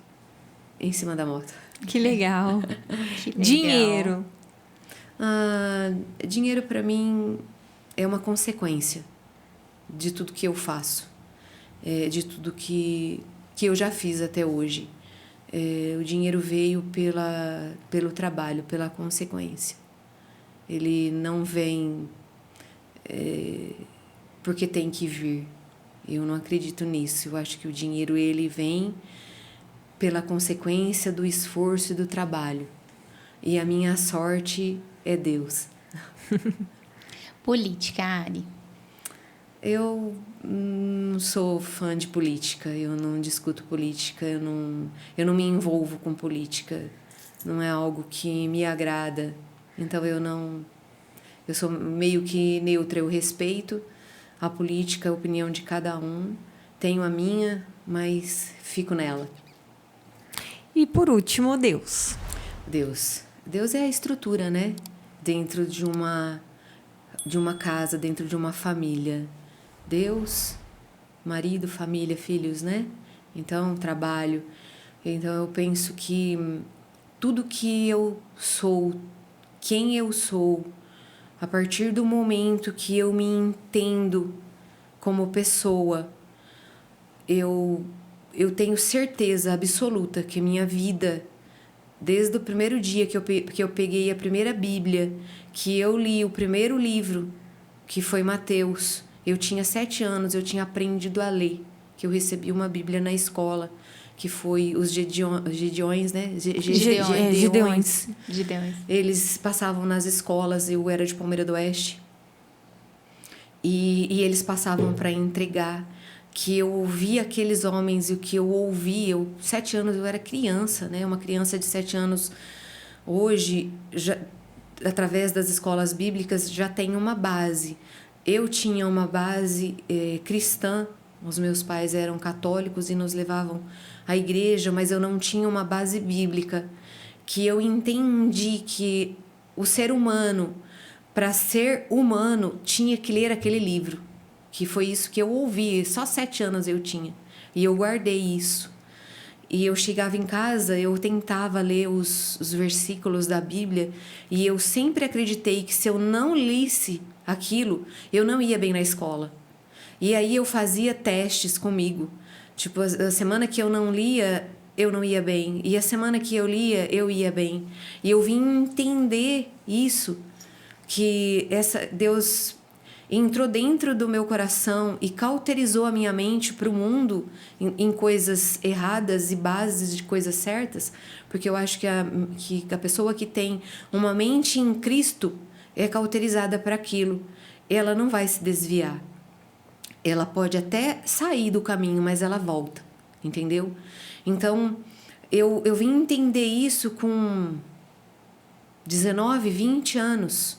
[SPEAKER 3] em cima da moto.
[SPEAKER 1] Que legal.
[SPEAKER 2] Que legal.
[SPEAKER 1] Dinheiro.
[SPEAKER 3] Dinheiro para mim é uma consequência de tudo que eu faço, de tudo que eu já fiz até hoje. O dinheiro veio pelo trabalho, pela consequência. Ele não vem porque tem que vir. Eu não acredito nisso. Eu acho que o dinheiro ele vem pela consequência do esforço e do trabalho. E a minha sorte é Deus.
[SPEAKER 2] Política, Ari.
[SPEAKER 3] Eu não sou fã de política, eu não discuto política, eu não me envolvo com política, não é algo que me agrada. Então eu sou meio que neutra, eu respeito a política, a opinião de cada um, tenho a minha, mas fico nela.
[SPEAKER 1] E por último, Deus.
[SPEAKER 3] Deus é a estrutura, né? Dentro de uma casa, dentro de uma família. Deus, marido, família, filhos, né? Então, trabalho. Então, eu penso que tudo que eu sou, quem eu sou, a partir do momento que eu me entendo como pessoa, eu tenho certeza absoluta que minha vida, desde o primeiro dia que eu peguei a primeira Bíblia, que eu li o primeiro livro, que foi Mateus, eu tinha 7 anos, eu tinha aprendido a ler, que eu recebi uma Bíblia na escola, que foi os Gideões, né?
[SPEAKER 1] Gideões.
[SPEAKER 3] Eles passavam nas escolas, eu era de Palmeira do Oeste, e eles passavam para entregar, que eu ouvia aqueles homens e o que eu ouvia, 7 anos eu era criança, né? Uma criança de 7 anos, hoje, já, através das escolas bíblicas, já tem uma base. Eu tinha uma base cristã, os meus pais eram católicos e nos levavam à igreja, mas eu não tinha uma base bíblica, que eu entendi que o ser humano, para ser humano, tinha que ler aquele livro, que foi isso que eu ouvi, só 7 anos eu tinha, e eu guardei isso. E eu chegava em casa, eu tentava ler os versículos da Bíblia, e eu sempre acreditei que se eu não lisse aquilo, eu não ia bem na escola. E aí eu fazia testes comigo. Tipo, a semana que eu não lia, eu não ia bem. E a semana que eu lia, eu ia bem. E eu vim entender isso, que Deus entrou dentro do meu coração e cauterizou a minha mente para o mundo em coisas erradas e bases de coisas certas, porque eu acho que a pessoa que tem uma mente em Cristo é cauterizada para aquilo. Ela não vai se desviar. Ela pode até sair do caminho, mas ela volta, entendeu? Então, eu vim entender isso com 19, 20 anos,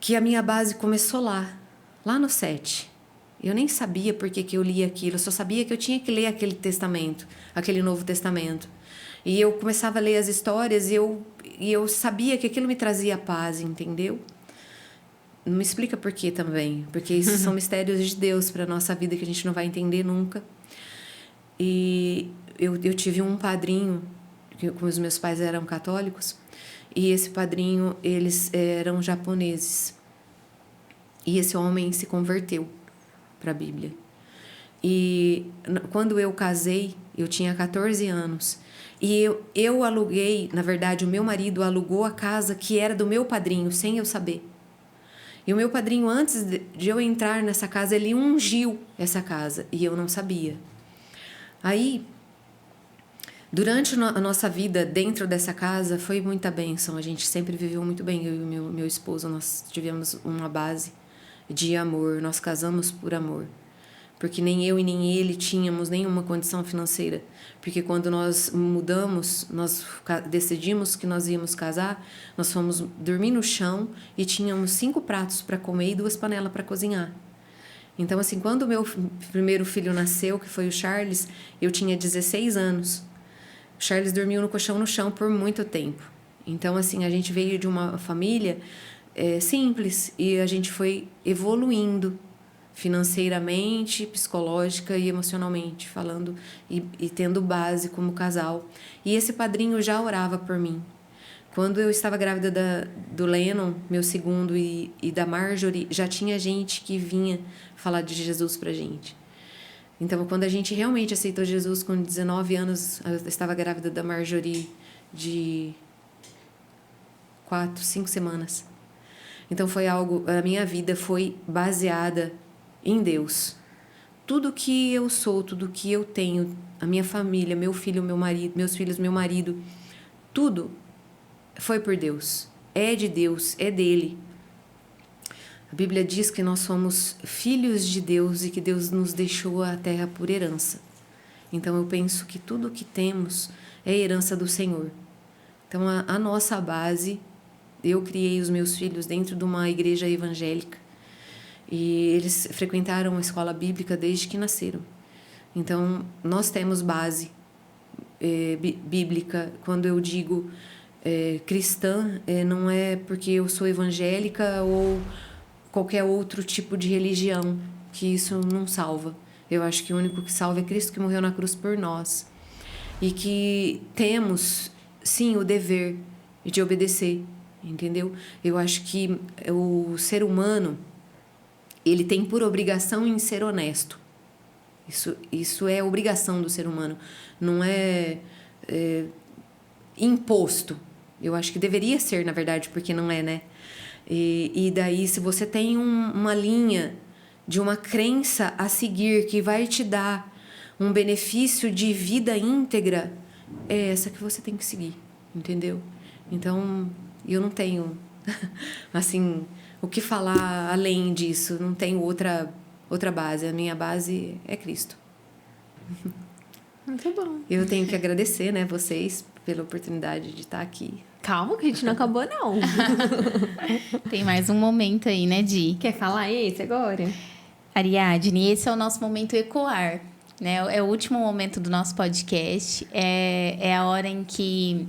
[SPEAKER 3] que a minha base começou lá no 7. Eu nem sabia por que eu lia aquilo, eu só sabia que eu tinha que ler aquele testamento, aquele Novo Testamento. E eu começava a ler as histórias e eu sabia que aquilo me trazia paz, entendeu? Não me explica por quê também, porque isso são mistérios de Deus para a nossa vida que a gente não vai entender nunca. E eu tive um padrinho, como os meus pais eram católicos, e esse padrinho, eles eram japoneses. E esse homem se converteu para a Bíblia. E quando eu casei, eu tinha 14 anos. E eu aluguei, na verdade, o meu marido alugou a casa que era do meu padrinho, sem eu saber. E o meu padrinho, antes de eu entrar nessa casa, ele ungiu essa casa. E eu não sabia. Aí, durante a nossa vida dentro dessa casa, foi muita bênção. A gente sempre viveu muito bem. Eu e meu esposo, nós tivemos uma base de amor. Nós casamos por amor. Porque nem eu e nem ele tínhamos nenhuma condição financeira. Porque quando nós mudamos, nós decidimos que nós íamos casar, nós fomos dormir no chão e tínhamos 5 pratos para comer e 2 panelas para cozinhar. Então, assim, quando o meu primeiro filho nasceu, que foi o Charles, eu tinha 16 anos. O Charles dormiu no colchão no chão por muito tempo. Então, assim, a gente veio de uma família simples e a gente foi evoluindo financeiramente, psicológica e emocionalmente falando e tendo base como casal. E esse padrinho já orava por mim. Quando eu estava grávida do Lennon, meu segundo, e da Marjorie, já tinha gente que vinha falar de Jesus pra gente. Então, quando a gente realmente aceitou Jesus com 19 anos, eu estava grávida da Marjorie de 4, 5 semanas. Então, foi algo... A minha vida foi baseada em Deus. Tudo que eu sou, tudo que eu tenho, a minha família, meu filho, meu marido, meus filhos, meu marido, tudo foi por Deus. É de Deus, é dele. A Bíblia diz que nós somos filhos de Deus e que Deus nos deixou a terra por herança. Então, eu penso que tudo que temos é herança do Senhor. Então, a nossa base... Eu criei os meus filhos dentro de uma igreja evangélica e eles frequentaram a escola bíblica desde que nasceram. Então, nós temos base bíblica. Quando eu digo cristã, não é porque eu sou evangélica ou qualquer outro tipo de religião, que isso não salva. Eu acho que o único que salva é Cristo, que morreu na cruz por nós. E que temos, sim, o dever de obedecer. Entendeu? Eu acho que o ser humano, ele tem por obrigação em ser honesto. Isso é obrigação do ser humano. Não é imposto. Eu acho que deveria ser, na verdade, porque não é, né? E daí, se você tem uma linha de uma crença a seguir que vai te dar um benefício de vida íntegra, é essa que você tem que seguir. Entendeu? Então... eu não tenho, assim, o que falar além disso. Não tenho outra base. A minha base é Cristo.
[SPEAKER 1] Muito bom.
[SPEAKER 3] Eu tenho que agradecer, né, vocês pela oportunidade de estar aqui.
[SPEAKER 1] Calma, que a gente não acabou, não.
[SPEAKER 2] Tem mais um momento aí, né, Di?
[SPEAKER 1] Quer falar esse agora?
[SPEAKER 2] Ariadne, esse é o nosso momento ecoar, né? É o último momento do nosso podcast. É a hora em que...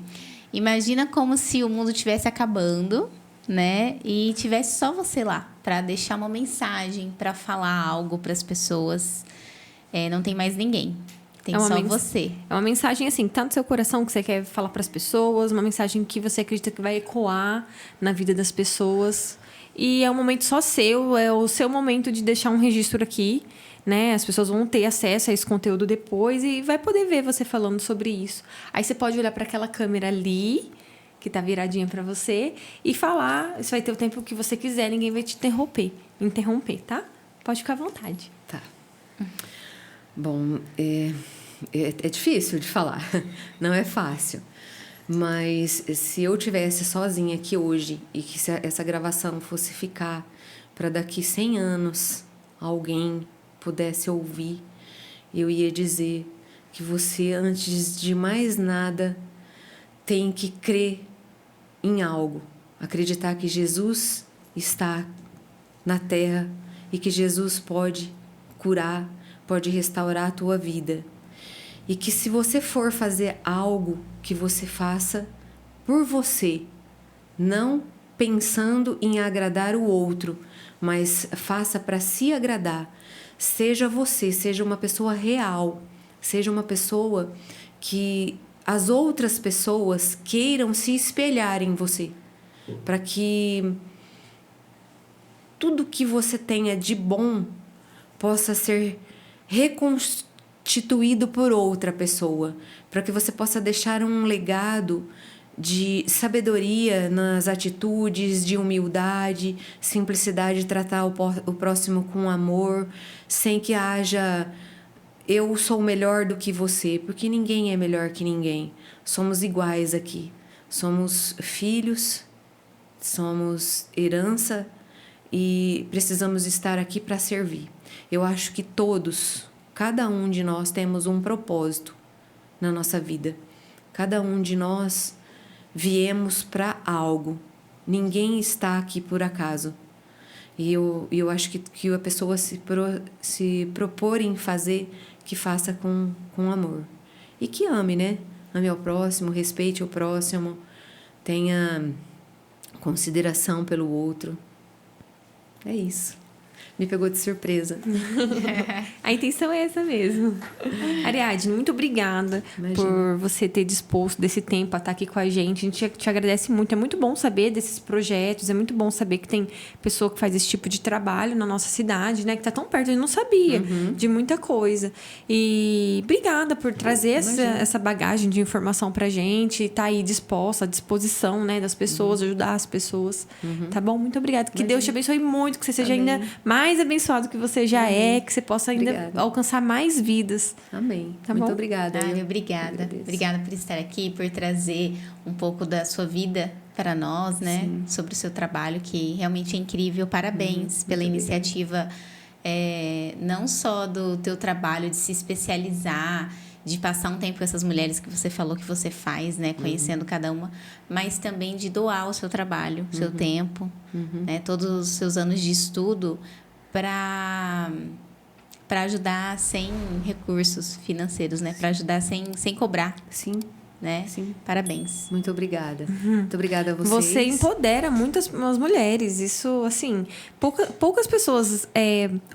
[SPEAKER 2] Imagina como se o mundo estivesse acabando, né? E tivesse só você lá para deixar uma mensagem, para falar algo para as pessoas. Não tem mais ninguém. Tem só você.
[SPEAKER 1] É uma mensagem, assim, tanto do seu coração que você quer falar para as pessoas, uma mensagem que você acredita que vai ecoar na vida das pessoas. E é um momento só seu, é o seu momento de deixar um registro aqui, né? As pessoas vão ter acesso a esse conteúdo depois e vai poder ver você falando sobre isso. Aí você pode olhar para aquela câmera ali, que tá viradinha para você, e falar. Você vai ter o tempo que você quiser, ninguém vai te interromper, tá? Pode ficar à vontade.
[SPEAKER 3] Tá. Bom, é difícil de falar, não é fácil. Mas se eu tivesse sozinha aqui hoje e que essa gravação fosse ficar para daqui 100 anos, alguém pudesse ouvir, eu ia dizer que você, antes de mais nada, tem que crer em algo. Acreditar que Jesus está na Terra e que Jesus pode curar, pode restaurar a tua vida. E que se você for fazer algo, que você faça por você, não pensando em agradar o outro, mas faça para se agradar. Seja você, seja uma pessoa real, seja uma pessoa que as outras pessoas queiram se espelhar em você, para que tudo que você tenha de bom possa ser reconstituído por outra pessoa, para que você possa deixar um legado de sabedoria nas atitudes, de humildade, simplicidade, de tratar o próximo com amor, sem que haja eu sou melhor do que você, porque ninguém é melhor que ninguém. Somos iguais aqui. Somos filhos, somos herança e precisamos estar aqui para servir. Eu acho que todos, cada um de nós temos um propósito na nossa vida. Cada um de nós viemos para algo. Ninguém está aqui por acaso. E eu acho que a pessoa se propor em fazer, que faça com amor. E que ame, né? Ame ao próximo, respeite o próximo, tenha consideração pelo outro. É isso. Me pegou de surpresa.
[SPEAKER 1] A intenção é essa mesmo. Ariadne, muito obrigada.
[SPEAKER 3] Imagina.
[SPEAKER 1] Por você ter disposto desse tempo a estar aqui com a gente. A gente te agradece muito. É muito bom saber desses projetos. É muito bom saber que tem pessoa que faz esse tipo de trabalho na nossa cidade, né? Que está tão perto. A gente não sabia de muita coisa. E obrigada por trazer essa bagagem de informação pra gente. Tá aí disposta, à disposição, né, das pessoas, ajudar as pessoas. Tá bom? Muito obrigada. Que Deus te abençoe muito. Que você seja ainda mais abençoado que você já é, que você possa ainda alcançar mais vidas.
[SPEAKER 3] Amém.
[SPEAKER 1] Tá
[SPEAKER 3] Muito
[SPEAKER 1] bom?
[SPEAKER 3] obrigada.
[SPEAKER 2] Obrigada. Obrigada por estar aqui, por trazer um pouco da sua vida para nós, né? Sim. Sobre o seu trabalho, que realmente é incrível. Parabéns pela iniciativa, não só do teu trabalho de se especializar, de passar um tempo com essas mulheres que você falou que você faz, né? Conhecendo cada uma, mas também de doar o seu trabalho, o seu tempo, né? Todos os seus anos de estudo para ajudar sem recursos financeiros, né? Para ajudar sem cobrar.
[SPEAKER 3] Sim.
[SPEAKER 2] Né?
[SPEAKER 3] Sim.
[SPEAKER 2] Parabéns.
[SPEAKER 3] Muito obrigada. Muito obrigada a vocês.
[SPEAKER 1] Você empodera muitas mulheres. Isso, assim, poucas pessoas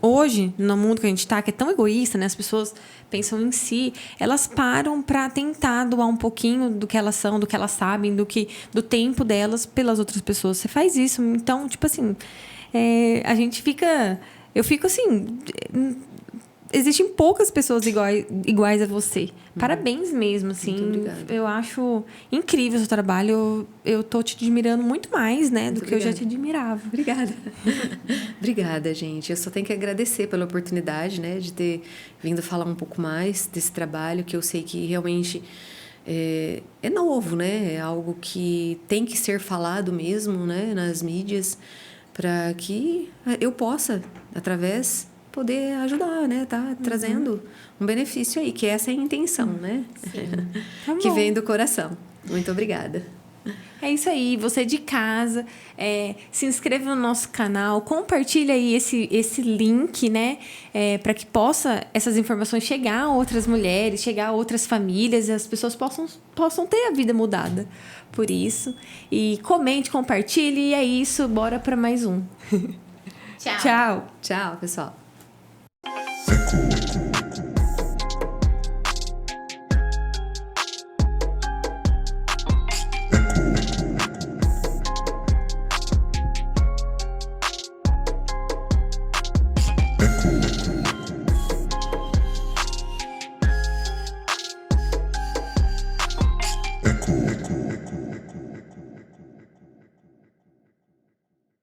[SPEAKER 1] hoje, no mundo que a gente está, que é tão egoísta, né? As pessoas pensam em si, elas param para tentar doar um pouquinho do que elas são, do que elas sabem, do tempo delas pelas outras pessoas. Você faz isso. Então, tipo assim, a gente fica... Eu fico assim... Existem poucas pessoas iguais a você. Parabéns mesmo, assim.
[SPEAKER 3] Muito obrigada.
[SPEAKER 1] Eu acho incrível o seu trabalho. Eu tô te admirando muito mais, né?
[SPEAKER 3] Muito
[SPEAKER 1] do que eu já te admirava.
[SPEAKER 3] Obrigada. Obrigada, gente. Eu só tenho que agradecer pela oportunidade, né? De ter vindo falar um pouco mais desse trabalho, que eu sei que realmente é novo, né? É algo que tem que ser falado mesmo, né? Nas mídias, para que eu possa, através... poder ajudar, né? Tá trazendo um benefício aí, que essa é a intenção, né?
[SPEAKER 1] Tá
[SPEAKER 3] Que
[SPEAKER 1] bom.
[SPEAKER 3] vem do coração. Muito obrigada.
[SPEAKER 1] É isso aí. Você de casa, se inscreva no nosso canal, compartilha aí esse link, né? Para que possa essas informações chegar a outras mulheres, chegar a outras famílias, e as pessoas possam ter a vida mudada por isso. E comente, compartilhe, e é isso. Bora para mais um.
[SPEAKER 2] Tchau.
[SPEAKER 1] Tchau.
[SPEAKER 3] Tchau, pessoal.